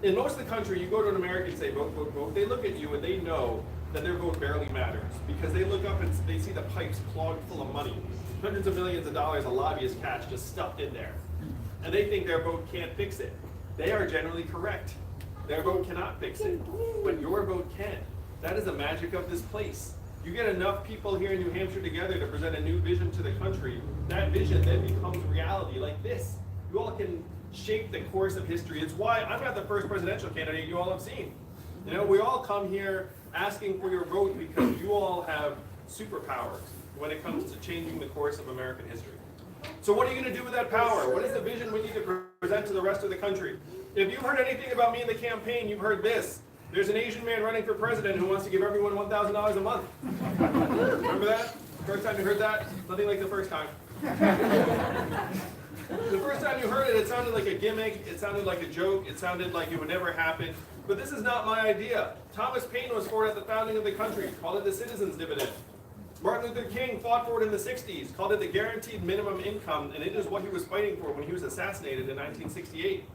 In most of the country, you go to an American and say, vote, vote, vote. They look at you and they know that their vote barely matters because they look up and they see the pipes clogged full of money. Hundreds of millions of dollars of lobbyist cash just stuffed in there. And they think their vote can't fix it. They are generally correct. Their vote cannot fix it, but your vote can. That is the magic of this place. You get enough people here in New Hampshire together to present a new vision to the country. That vision then becomes reality like this. You all can shape the course of history. It's why I'm not the first presidential candidate you all have seen. You know, we all come here asking for your vote because you all have superpowers when it comes to changing the course of American history. So what are you going to do with that power? What is the vision we need to present to the rest of the country? If you've heard anything about me in the campaign, you've heard this. There's an Asian man running for president who wants to give everyone $1,000 a month. Remember that? First time you heard that? Nothing like the first time. The first time you heard it, it sounded like a gimmick, it sounded like a joke, it sounded like it would never happen. But this is not my idea. Thomas Paine was for it at the founding of the country, called it the citizens' dividend. Martin Luther King fought for it in the 60s, called it the guaranteed minimum income, and it is what he was fighting for when he was assassinated in 1968.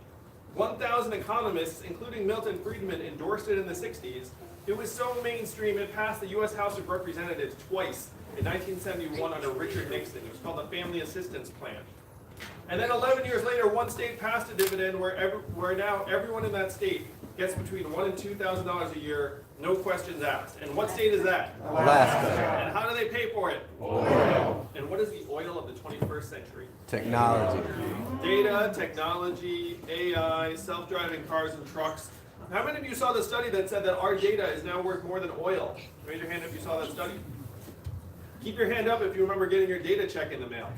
1,000 economists, including Milton Friedman, endorsed it in the 60s. It was so mainstream, it passed the U.S. House of Representatives twice in 1971 under Richard Nixon. It was called the Family Assistance Plan. And then 11 years later, one state passed a dividend where now everyone in that state gets between $1,000 and $2,000 a year, no questions asked. And what state is that? Alaska. And how do they pay for it? Oil. And what is the oil of the 21st century? Technology. Data, technology, AI, self-driving cars and trucks. How many of you saw the study that said that our data is now worth more than oil? Raise your hand if you saw that study. Keep your hand up if you remember getting your data check in the mail.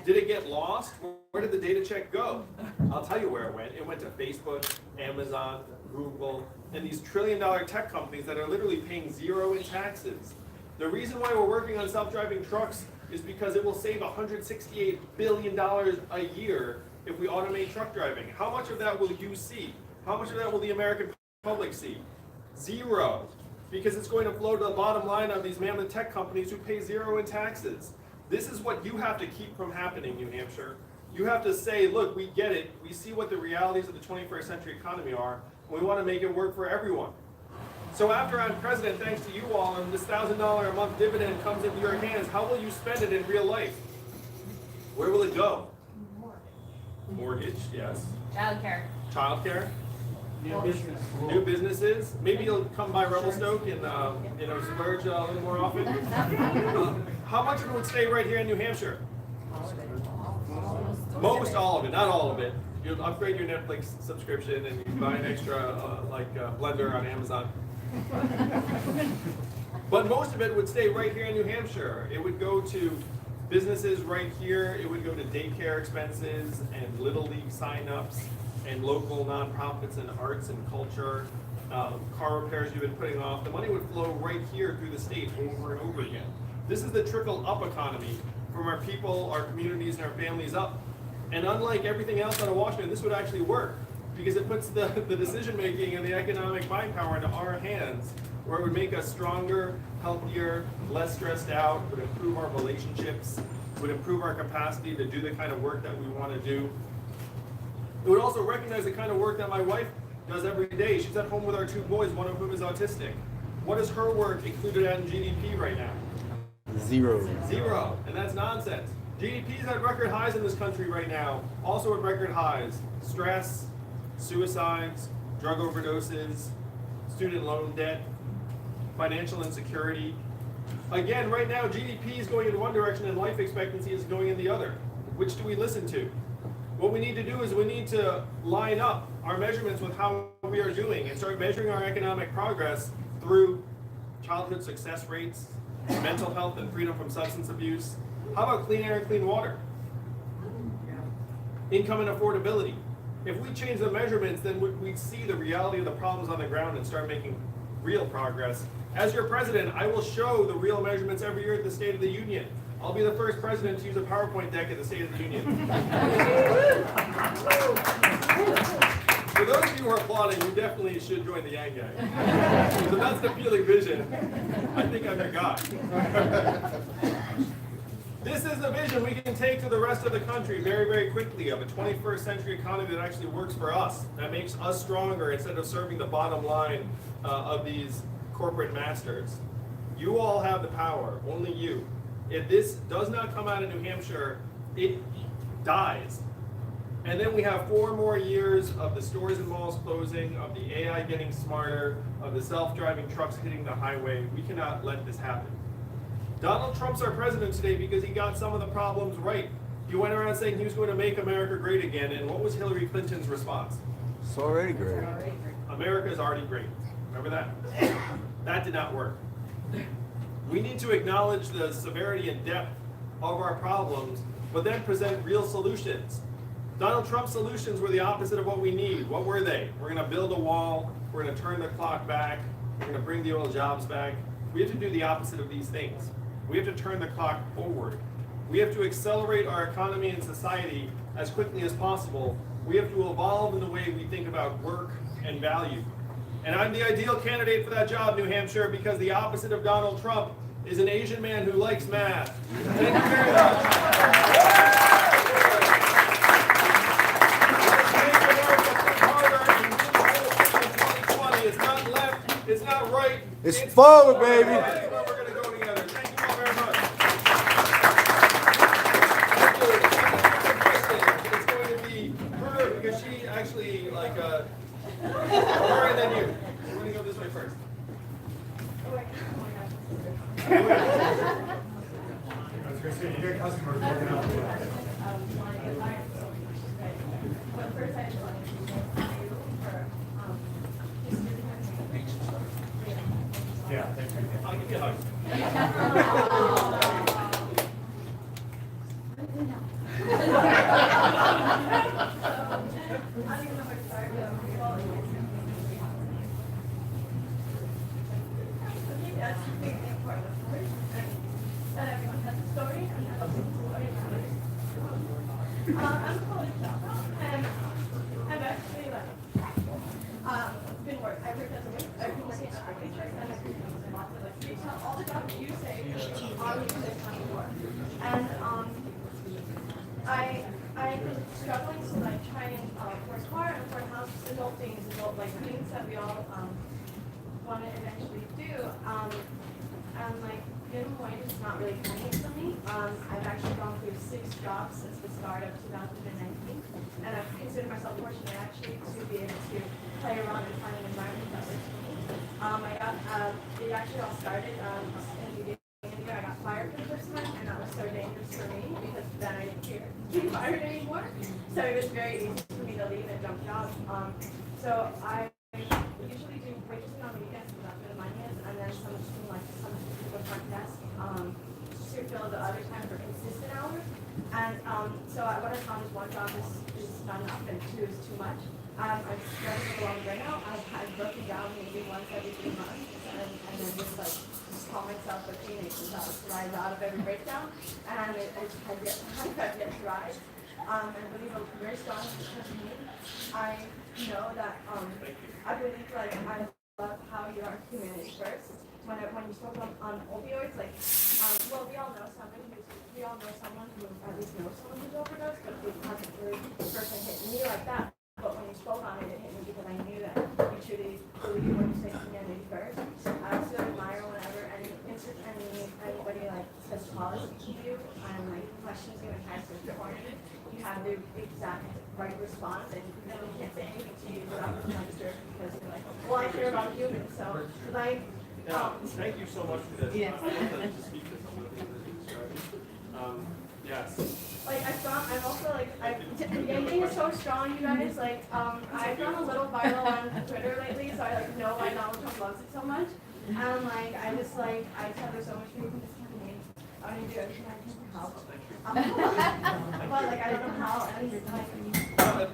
Did it get lost? Where did the data check go? I'll tell you where it went. It went to Facebook, Amazon, Google, and these trillion-dollar tech companies that are literally paying zero in taxes. The reason why we're working on self-driving trucks is because it will save $168 billion a year if we automate truck driving. How much of that will you see? How much of that will the American public see? Zero. Because it's going to flow to the bottom line of these mammoth tech companies who pay zero in taxes. This is what you have to keep from happening, New Hampshire. You have to say, look, we get it. We see what the realities of the 21st century economy are, and we want to make it work for everyone. So after I'm president, thanks to you all, and this $1,000 a month dividend comes into your hands, how will you spend it in real life? Where will it go? Mortgage, yes. Childcare. Childcare. New businesses. Maybe you'll come by Revelstoke and splurge a little more often. How much of it would stay right here in New Hampshire? Most all of it, not all of it. You'll upgrade your Netflix subscription and you buy an extra blender on Amazon. But most of it would stay right here in New Hampshire. It would go to businesses right here. It would go to daycare expenses and Little League signups and local nonprofits and arts and culture, car repairs you've been putting off. The money would flow right here through the state over and over again. This is the trickle-up economy from our people, our communities, and our families up. And unlike everything else out of Washington, this would actually work because it puts the decision-making and the economic buying power into our hands, where it would make us stronger, healthier, less stressed out, would improve our relationships, would improve our capacity to do the kind of work that we want to do. It would also recognize the kind of work that my wife does every day. She's at home with our two boys, one of whom is autistic. What is her work included in GDP right now? Zero. Zero, and that's nonsense. GDP is at record highs in this country right now, also at record highs. Stress, suicides, drug overdoses, student loan debt, financial insecurity. Again, right now GDP is going in one direction and life expectancy is going in the other. Which do we listen to? What we need to do is we need to line up our measurements with how we are doing and start measuring our economic progress through childhood success rates, mental health and freedom from substance abuse. How about clean air and clean water? Income and affordability. If we change the measurements, then we'd see the reality of the problems on the ground and start making real progress. As your president, I will show the real measurements every year at the State of the Union. I'll be the first president to use a PowerPoint deck at the State of the Union. For those of you who are applauding, you definitely should join the Yang Gang. So that's the feeling vision. I think I'm your guy. This is the vision we can take to the rest of the country very, very quickly of a 21st century economy that actually works for us, that makes us stronger instead of serving the bottom line of these corporate masters. You all have the power, only you. If this does not come out of New Hampshire, it dies. And then we have 4 more years of the stores and malls closing, of the AI getting smarter, of the self-driving trucks hitting the highway. We cannot let this happen. Donald Trump's our president today because he got some of the problems right. He went around saying he was going to make America great again, and what was Hillary Clinton's response? It's already great. America is already great. Remember that? That did not work. We need to acknowledge the severity and depth of our problems, but then present real solutions. Donald Trump's solutions were the opposite of what we need. What were they? We're going to build a wall. We're going to turn the clock back. We're going to bring the oil jobs back. We have to do the opposite of these things. We have to turn the clock forward. We have to accelerate our economy and society as quickly as possible. We have to evolve in the way we think about work and value. And I'm the ideal candidate for that job, New Hampshire, because the opposite of Donald Trump is an Asian man who likes math. Thank you very much. It's not left, it's not right. It's forward, baby. That's where we're going to go together. Thank you all very much. Thank you. It's going to be her because she actually basically like a. Or then you. We're gonna go this way first. I was going to say, you got customers working out. Yeah, thank you. I'll give you a hug. I'm calling and I've actually been working. I worked as a waitress. I've been working as a waitress and I've been lots of like retail. All the jobs you say are this kind of work. And I've been struggling to like try and work hard and for house adult things, adult like things that we all want to eventually do. And like minimum wage is not really cutting it for me. I've actually gone through 6 jobs since the start of 2019, and I've considered myself fortunate actually to be able to play around and find an environment that works for me. It actually all started in the beginning of the year. I got fired for the first time, and that was so dangerous for me because then I didn't care to be fired anymore. So it was very easy for me to leave and jump jobs. So I usually do waitressing on the weekends because that's where the money is, and then some the front desk to fill the other time for consistent hours. And so what I found is 1 job is not enough and 2 is too much. I'm struggling along right now. I've broken down maybe once every 3 months and then just call myself a teenager until I rise out of every breakdown. And I've yet to rise. And I believe I'm very strong because of me. I know that I believe like I love how you are humanity first. When you spoke on opioids, like, well, we all know someone who at least knows someone who's overdosed, but it hasn't really personally hit me like that. But when you spoke on it, it hit me because I knew that you truly believe when you say humanity first. I still admire whenever anybody like says policy to you and like questions you and tries to inform you. You have the exact right response, and you really can't say anything to you without being understood because you're like, well, I care about humans, so like. Thank you so much for this. Yes. I'd love to speak to some of the things that you described. Yes. Like I'm also like yanking is so strong, you guys. Like I've gone a little viral on Twitter lately, so I like know why Donald Trump loves it so much. And like I just like I tell her so much people in this campaign. I need to do everything I can to help. But like I don't know how, and like.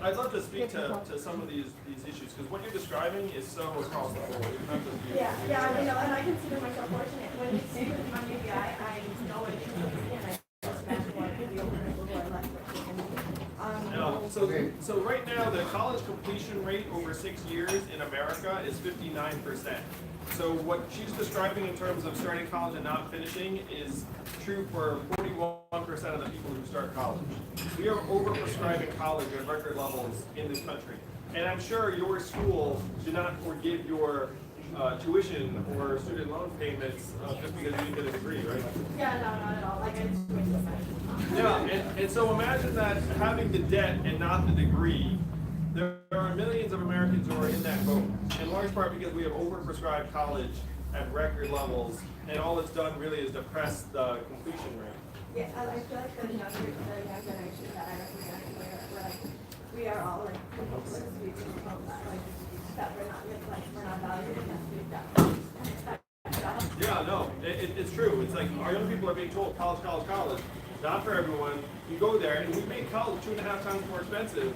I'd love to speak to some of these issues because what you're describing is so across the board. It's not just you. Yeah, I know, and I consider myself fortunate. When you see with my UBI, I know what it is to be, and I respect what the older people who are left with. So right now the college completion rate over 6 years in America is 59%. So what she's describing in terms of starting college and not finishing is true for 41% of the people who start college. We are overprescribing college at record levels in this country. And I'm sure your school did not forgive your tuition or student loan payments just because you didn't get a degree, right? Yeah, no, not at all. Like I just went to my Yeah, and so imagine that having the debt and not the degree. There are millions of Americans who are in that boat, in large part because we have overprescribed college at record levels, and all it's done really is depress the completion rate. Yeah, I feel like the young generation that I represent, we are all like hopeless. We that we're not valued and that Yeah, no, it's true. It's like our young people are being told college, college, college. Not for everyone. You go there, and we made college 2.5 times more expensive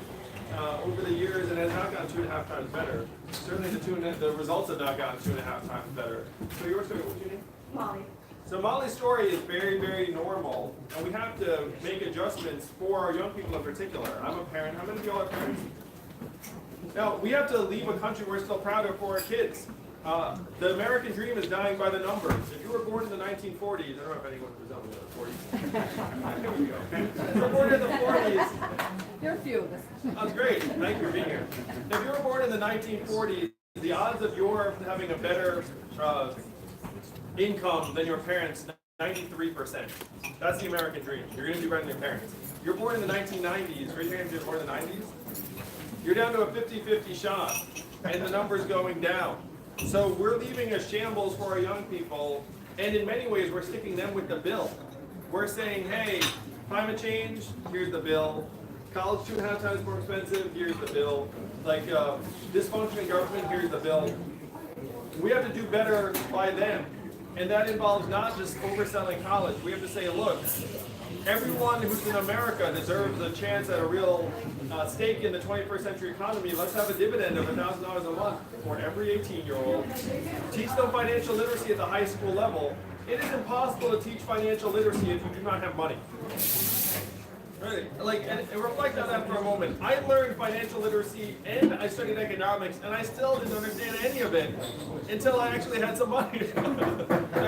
over the years, and it has not gotten 2.5 times better. Certainly, the results have not gotten 2.5 times better. So your story, what's your name? Molly. So Molly's story is very, very normal, and we have to make adjustments for our young people in particular. I'm a parent. How many of y'all are parents? Now, we have to leave a country we're still proud of for our kids. The American dream is dying by the numbers. If you were born in the 1940s, I don't know if anyone was on the 40s. Here we go. If you were born in the 40s, There are a few of us. that's great. Thank you for being here. If you were born in the 1940s, the odds of your having a better income than your parents, 93%. That's the American dream. You're going to do better than your parents. You're born in the 1990s. Raise your hand if you're born in the 90s. You're down to a 50-50 shot, and the number's going down. So we're leaving a shambles for our young people, and in many ways, we're sticking them with the bill. We're saying, hey, climate change, here's the bill. College 2.5 times more expensive, here's the bill. Like dysfunctioning government, here's the bill. We have to do better by them. And that involves not just overselling college. We have to say, look, everyone who's in America deserves a chance at a real stake in the 21st century economy. Let's have a dividend of $1,000 a month for every 18-year-old. Teach them financial literacy at the high school level. It is impossible to teach financial literacy if you do not have money. Right. Like, and reflect on that for a moment. I learned financial literacy and I studied economics, and I still didn't understand any of it until I actually had some money down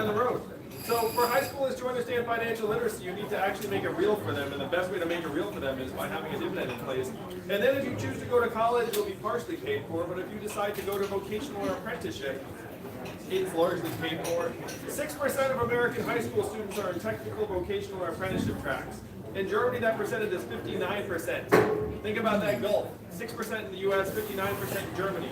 the road. So for high schoolers to understand financial literacy, you need to actually make it real for them, and the best way to make it real for them is by having a dividend in place. And then if you choose to go to college, it'll be partially paid for, but if you decide to go to vocational or apprenticeship, it's largely paid for. 6% of American high school students are in technical, vocational, or apprenticeship tracks. In Germany, that percentage is 59%. Think about that gulf. 6% in the US, 59% in Germany.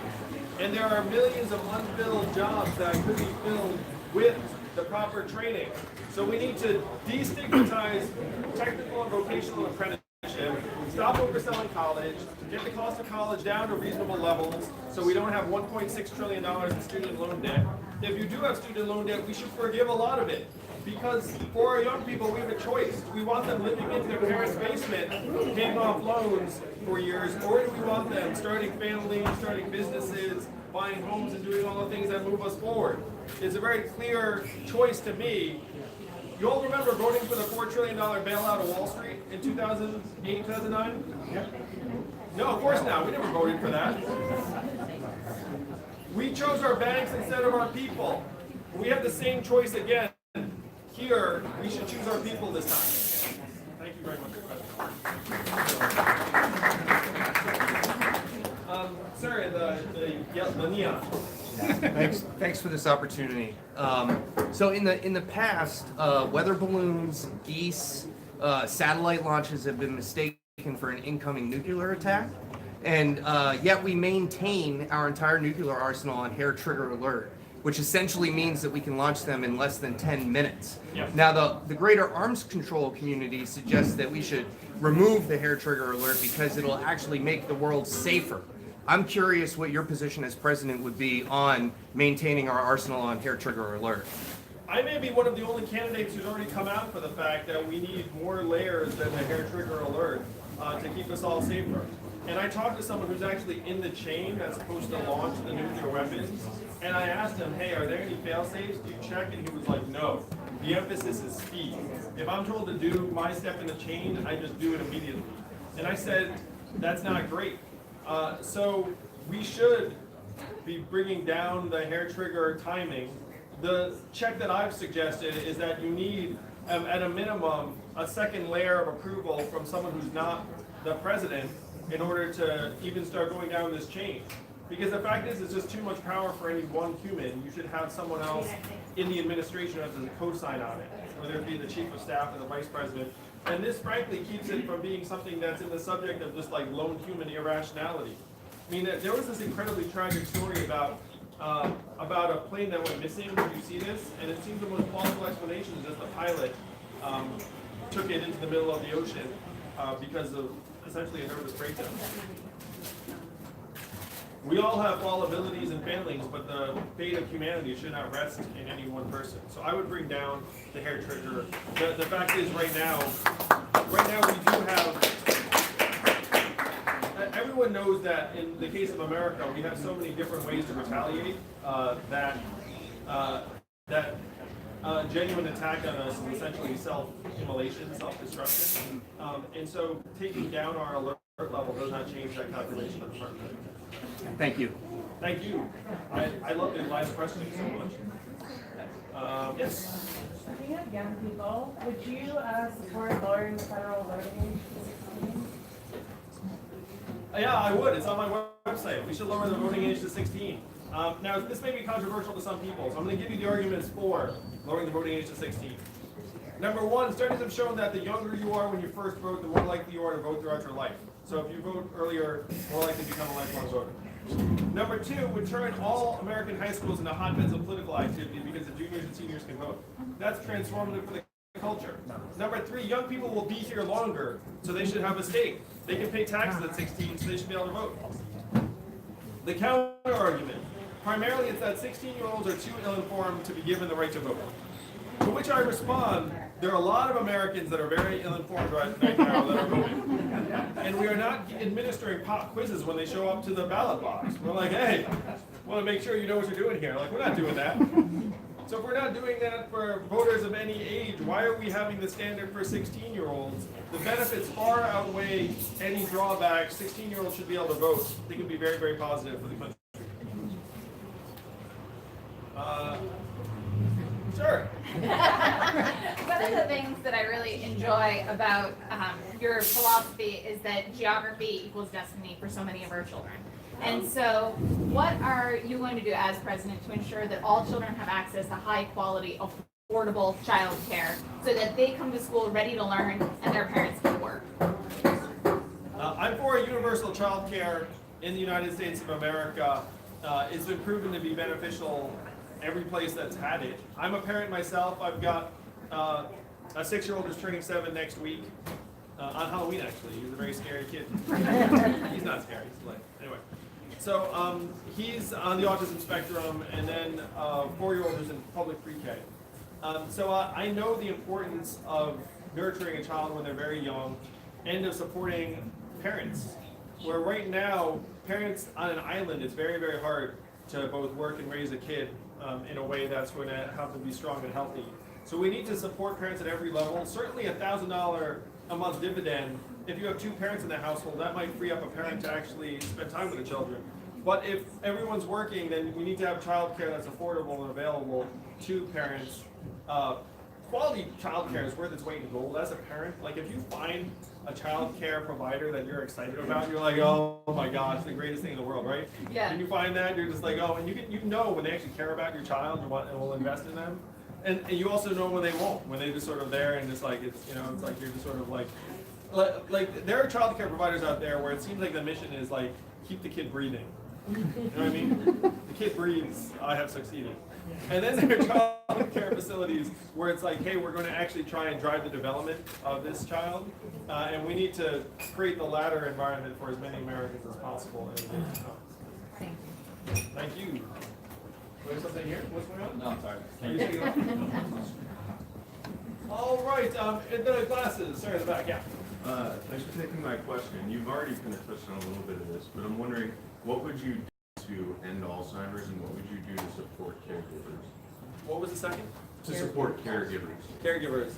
And there are millions of unfilled jobs that could be filled with the proper training. So we need to destigmatize technical and vocational apprenticeship, stop overselling college, get the cost of college down to reasonable levels so we don't have $1.6 trillion in student loan debt. If you do have student loan debt, we should forgive a lot of it. Because for our young people, we have a choice. Do we want them living in their parents' basement, paying off loans for years, or do we want them starting families, starting businesses, buying homes, and doing all the things that move us forward? It's a very clear choice to me. You all remember voting for the $4 trillion bailout of Wall Street in 2008, 2009? No, of course not. We never voted for that. We chose our banks instead of our people. We have the same choice again. Here, we should choose our people this time. Thank you very much for the question. Sir, the neon. Thanks for this opportunity. So in the past, weather balloons, geese, satellite launches have been mistaken for an incoming nuclear attack, and yet we maintain our entire nuclear arsenal on hair trigger alert, which essentially means that we can launch them in less than 10 minutes. Yep. Now, the greater arms control community suggests that we should remove the hair trigger alert because it'll actually make the world safer. I'm curious what your position as president would be on maintaining our arsenal on hair trigger alert. I may be one of the only candidates who's already come out for the fact that we need more layers than the hair trigger alert to keep us all safer. And I talked to someone who's actually in the chain that's supposed to launch the nuclear weapons, and I asked him, hey, are there any fail-safes? Do you check? And he was like, no. The emphasis is speed. If I'm told to do my step in the chain, I just do it immediately. And I said, that's not great. So we should be bringing down the hair trigger timing. The check that I've suggested is that you need, at a minimum, a second layer of approval from someone who's not the president in order to even start going down this chain. Because the fact is, it's just too much power for any one human. You should have someone else in the administration who has to co-sign on it, whether it be the chief of staff or the vice president. And this, frankly, keeps it from being something that's in the subject of just like lone human irrationality. I mean, there was this incredibly tragic story about a plane that went missing. Did you see this? And it seems the most plausible explanation is that the pilot took it into the middle of the ocean because of essentially a nervous breakdown. We all have fallibilities and failings, but the fate of humanity should not rest in any one person. So I would bring down the hair trigger. The fact is, right now we do have. Everyone knows that in the case of America, we have so many different ways to retaliate that genuine attack on us is essentially self-immolation, self-destruction. And so taking down our alert level does not change that calculation of the front end. Thank you. Thank you. I love the live questioning so much. Yes? Speaking of young people, would you support lowering the federal voting age to 16? Yeah, I would. It's on my website. We should lower the voting age to 16. Now, this may be controversial to some people, so I'm going to give you the arguments for lowering the voting age to 16. Number one, studies have shown that the younger you are when you first vote, the more likely you are to vote throughout your life. So if you vote earlier, more likely to become a lifelong voter. Number 2 would turn all American high schools into hotbeds of political activity because the juniors and seniors can vote. That's transformative for the culture. Number 3, young people will be here longer, so they should have a stake. They can pay taxes at 16, so they should be able to vote. The counter argument. Primarily, it's that 16-year-olds are too ill-informed to be given the right to vote. To which I respond, there are a lot of Americans that are very ill-informed right now that are voting. And we are not administering pop quizzes when they show up to the ballot box. We're like, hey, want to make sure you know what you're doing here. Like, we're not doing that. So if we're not doing that for voters of any age, why are we having the standard for 16-year-olds? The benefits far outweigh any drawbacks. 16-year-olds should be able to vote. I think it would be very, very positive for the country. Sure. One of the things that I really enjoy about your philosophy is that geography equals destiny for so many of our children. And so what are you going to do as president to ensure that all children have access to high quality, affordable child care so that they come to school ready to learn and their parents can work? I'm for universal child care in the United States of America. It's been proven to be beneficial every place that's had it. I'm a parent myself. I've got a 6-year-old who's turning 7 next week. On Halloween, actually. He's a very scary kid. He's not scary. He's like, anyway. So he's on the autism spectrum, and then a 4-year-old who's in public pre-K. So I know the importance of nurturing a child when they're very young and of supporting parents. Where right now, parents on an island, it's very, very hard to both work and raise a kid in a way that's going to help them be strong and healthy. So we need to support parents at every level. Certainly $1,000 a month dividend, if you have 2 parents in the household, that might free up a parent to actually spend time with the children. But if everyone's working, then we need to have childcare that's affordable and available to parents. Quality childcare is worth its weight in gold. As a parent, like if you find a childcare provider that you're excited about, you're like, oh my gosh, the greatest thing in the world, right? Yeah. And you find that, you're just like, oh, and you know when they actually care about your child and will invest in them. And you also know when they won't, when they're just sort of there and just like, it's, you know, it's like you're just sort of like there are child care providers out there where it seems like the mission is like, keep the kid breathing. You know what I mean? The kid breathes, I have succeeded. And then there are child care facilities where it's like, hey, we're going to actually try and drive the development of this child. And we need to create the latter environment for as many Americans as possible. Thank you. Thank you. There's something here? What's going on? No, I'm sorry. Are you speaking up? All right, and the glasses. Sorry, in the back, yeah. Thanks for taking my question. You've already kind of touched on a little bit of this, but I'm wondering, what would you do to end Alzheimer's, and what would you do to support caregivers? What was the second? To support caregivers. Caregivers.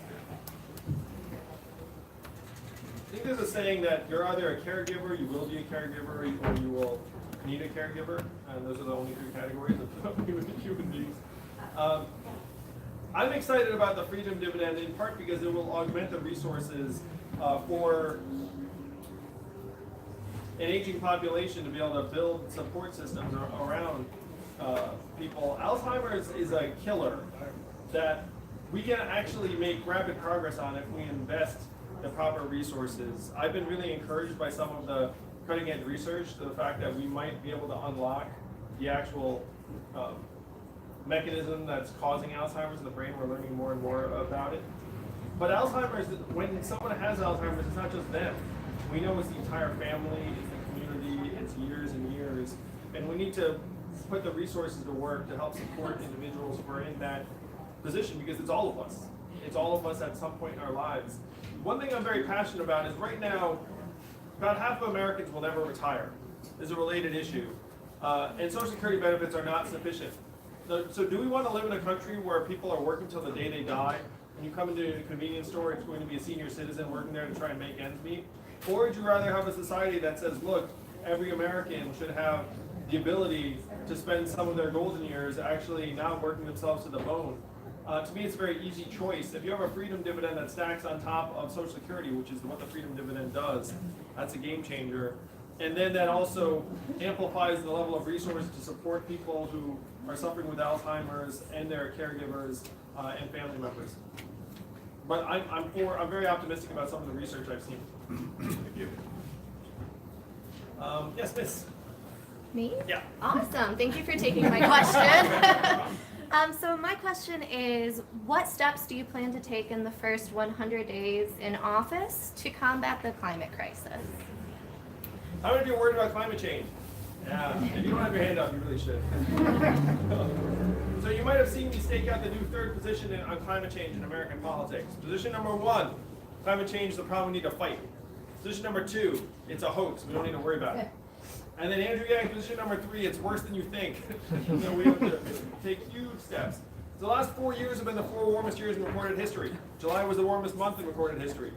I think there's a saying that you're either a caregiver, you will be a caregiver, or you will need a caregiver, and those are the only 3 categories of human beings. I'm excited about the freedom dividend in part because it will augment the resources for an aging population to be able to build support systems around people. Alzheimer's is a killer that we can actually make rapid progress on if we invest the proper resources. I've been really encouraged by some of the cutting edge research to the fact that we might be able to unlock the actual mechanism that's causing Alzheimer's in the brain. We're learning more and more about it. But Alzheimer's, when someone has Alzheimer's, it's not just them. We know it's the entire family, it's the community, it's years and years. And we need to put the resources to work to help support individuals who are in that position, because it's all of us. It's all of us at some point in our lives. One thing I'm very passionate about is right now, about half of Americans will never retire. There's a related issue. And Social Security benefits are not sufficient. So do we want to live in a country where people are working till the day they die? When you come into a convenience store, it's going to be a senior citizen working there to try and make ends meet? Or would you rather have a society that says, look, every American should have the ability to spend some of their golden years actually not working themselves to the bone? To me, it's a very easy choice. If you have a freedom dividend that stacks on top of Social Security, which is what the freedom dividend does, that's a game changer. And then that also amplifies the level of resources to support people who are suffering with Alzheimer's and their caregivers and family members. But I'm very optimistic about some of the research I've seen. Thank you. Yes, Miss. Me? Yeah. Awesome. Thank you for taking my question. So my question is, what steps do you plan to take in the first 100 days in office to combat the climate crisis? How many of you are worried about climate change? Yeah. If you don't have your hand up, you really should. So you might have seen me stake out the new third position on climate change in American politics. Position number 1, climate change is a problem we need to fight. Position number 2, it's a hoax, we don't need to worry about it. And then Andrew Yang, position number 3, it's worse than you think. So we have to take huge steps. The last 4 years have been the 4 warmest years in recorded history. July was the warmest month in recorded history.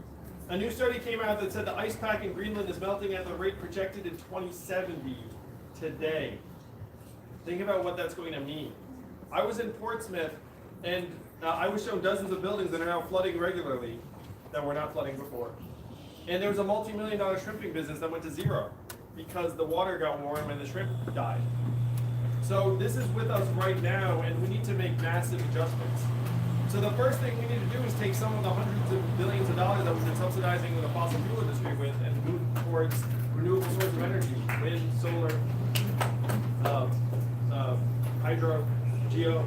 A new study came out that said the ice pack in Greenland is melting at the rate projected in 2070 today. Think about what that's going to mean. I was in Portsmouth, and I was shown dozens of buildings that are now flooding regularly that were not flooding before. And there was a multi-million-dollar shrimping business that went to zero because the water got warm and the shrimp died. So this is with us right now, and we need to make massive adjustments. So the first thing we need to do is take some of the hundreds of billions of dollars that we've been subsidizing the fossil fuel industry with and move towards renewable sources of energy, wind, solar, hydro, geo,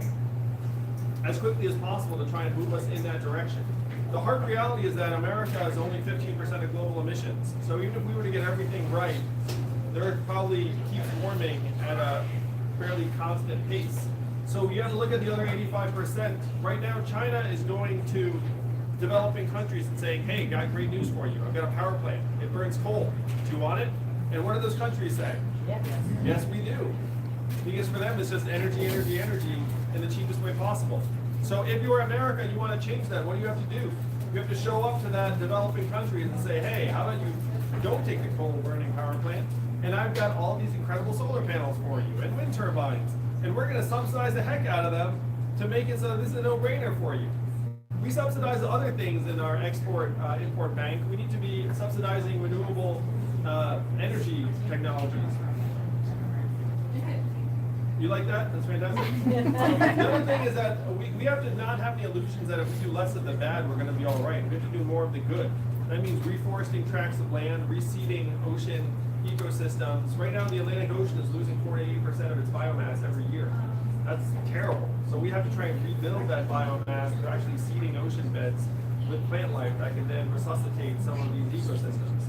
as quickly as possible to try and move us in that direction. The hard reality is that America is only 15% of global emissions. So even if we were to get everything right, the Earth probably keeps warming at a fairly constant pace. So you have to look at the other 85%. Right now, China is going to developing countries and saying, hey, got great news for you. I've got a power plant. It burns coal. Do you want it? And what do those countries say? Yes. Yes, we do. Because for them, it's just energy, energy, energy in the cheapest way possible. So if you're America and you want to change that, what do you have to do? You have to show up to that developing countries and say, hey, how about you don't take the coal burning power plant, and I've got all these incredible solar panels for you and wind turbines, and we're going to subsidize the heck out of them to make it so this is a no-brainer for you. We subsidize other things in our export-import bank. We need to be subsidizing renewable energy technologies. You like that? That's fantastic. The other thing is that we have to not have the illusions that if we do less of the bad, we're going to be all right. We have to do more of the good. That means reforesting tracts of land, reseeding ocean ecosystems. Right now, the Atlantic Ocean is losing 48% of its biomass every year. That's terrible. So we have to try and rebuild that biomass. We're actually seeding ocean beds with plant life that can then resuscitate some of these ecosystems.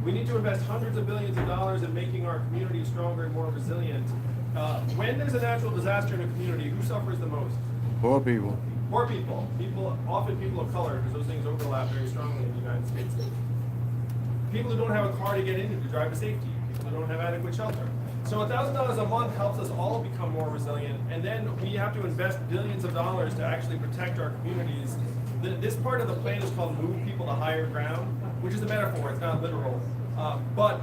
We need to invest hundreds of billions of dollars in making our communities stronger and more resilient. When there's a natural disaster in a community, who suffers the most? Poor people. Poor people. Often people of color, because those things overlap very strongly in the United States. People who don't have a car to get in to drive to safety. People who don't have adequate shelter. So $1,000 a month helps us all become more resilient, and then we have to invest billions of dollars to actually protect our communities. This part of the plan is called Move People to Higher Ground, which is a metaphor. It's not literal, but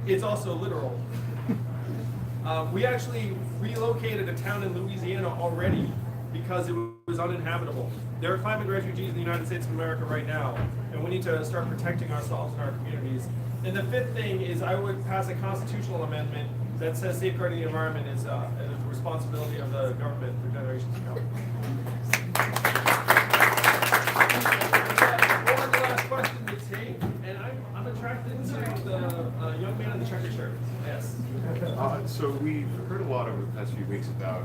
it's also literal. We actually relocated a town in Louisiana already because it was uninhabitable. There are climate refugees in the United States of America right now, and we need to start protecting ourselves and our communities. And the fifth thing is I would pass a constitutional amendment that says safeguarding the environment is a responsibility of the government for generations to come. One last question to take, and I'm attracted to the young man in the checkered shirt. Yes. So we've heard a lot over the past few weeks about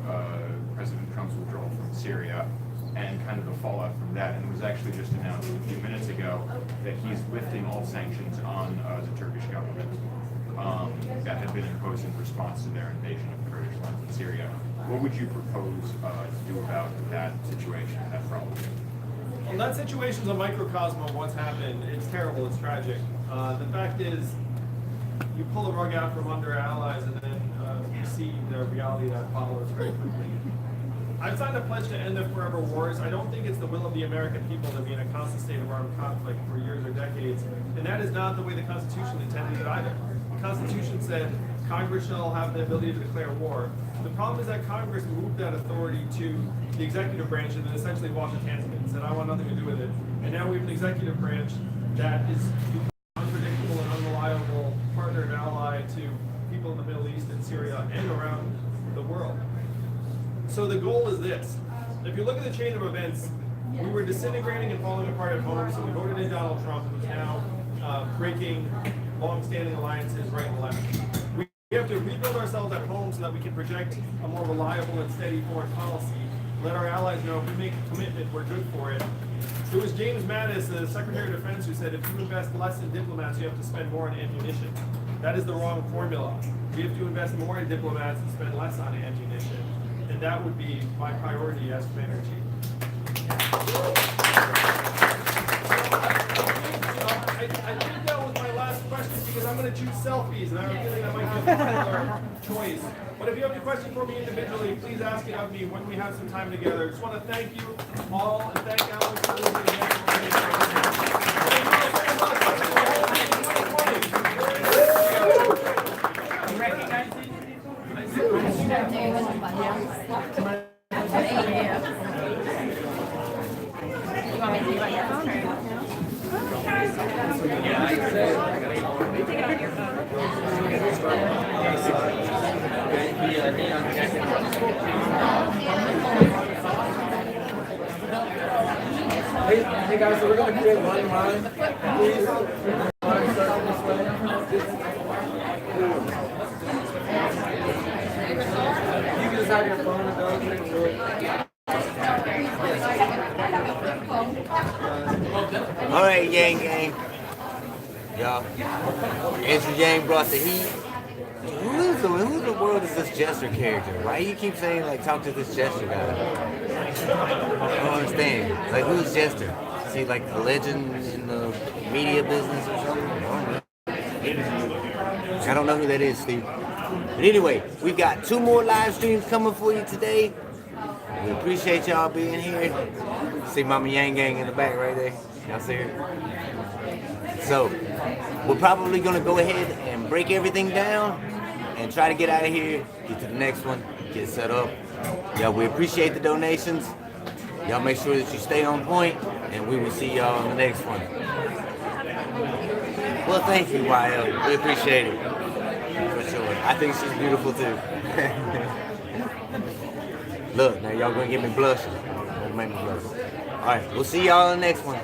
President Trump's withdrawal from Syria and kind of the fallout from that. And it was actually just announced a few minutes ago that he's lifting all sanctions on the Turkish government that had been imposed in response to their invasion of Kurdish land in Syria. What would you propose to do about that situation, that problem? Well, that situation is a microcosm of what's happened. It's terrible. It's tragic. The fact is, you pull the rug out from under allies, and then you see the reality that follows very quickly. I've signed a pledge to end the forever wars. I don't think it's the will of the American people to be in a constant state of armed conflict for years or decades, and that is not the way the Constitution intended it either. The Constitution said Congress shall have the ability to declare war. The problem is that Congress moved that authority to the executive branch and then essentially washed its hands of it and said, I want nothing to do with it. And now we have an executive branch that is unpredictable and unreliable partner and ally to people in the Middle East and Syria and around the world. So the goal is this. If you look at the chain of events, we were disintegrating and falling apart at home, so we voted in Donald Trump, who's now breaking long-standing alliances right and left. We have to rebuild ourselves at home so that we can project a more reliable and steady foreign policy. Let our allies know if we make a commitment, we're good for it. It was James Mattis, the Secretary of Defense, who said if you invest less in diplomats, you have to spend more on ammunition. That is the wrong formula. We have to invest more in diplomats and spend less on ammunition. And that would be my priority as Commander-in-Chief. I think that was my last question because I'm going to choose selfies, and I have a feeling that might be a popular choice. But if you have any questions for me individually, please ask it of me when we have some time together. I just want to thank you all and thank Alex for listening. Hey guys, so we're going to create one line, please. You can just have your phone and everything. All right, Yang Gang. Y'all, Andrew Yang brought the heat. Who in the world is this Jester character? Why you keep saying, like, talk to this Jester guy? I don't understand. Like, who's Jester? Is he, like, a legend in the media business or something? I don't know who that is, Steve. But anyway, we've got 2 more live streams coming for you today. We appreciate y'all being here. See Mama Yang Gang in the back right there. Y'all see her? So, we're probably going to go ahead and break everything down and try to get out of here, get to the next one, get set up. Yeah, we appreciate the donations. Y'all make sure that you stay on point, and we will see y'all on the next one. Well, thank you, YL. We appreciate it. For sure. I think she's beautiful, too. Look, now y'all going to get me blushing. Don't make me blush. All right, we'll see y'all on the next one.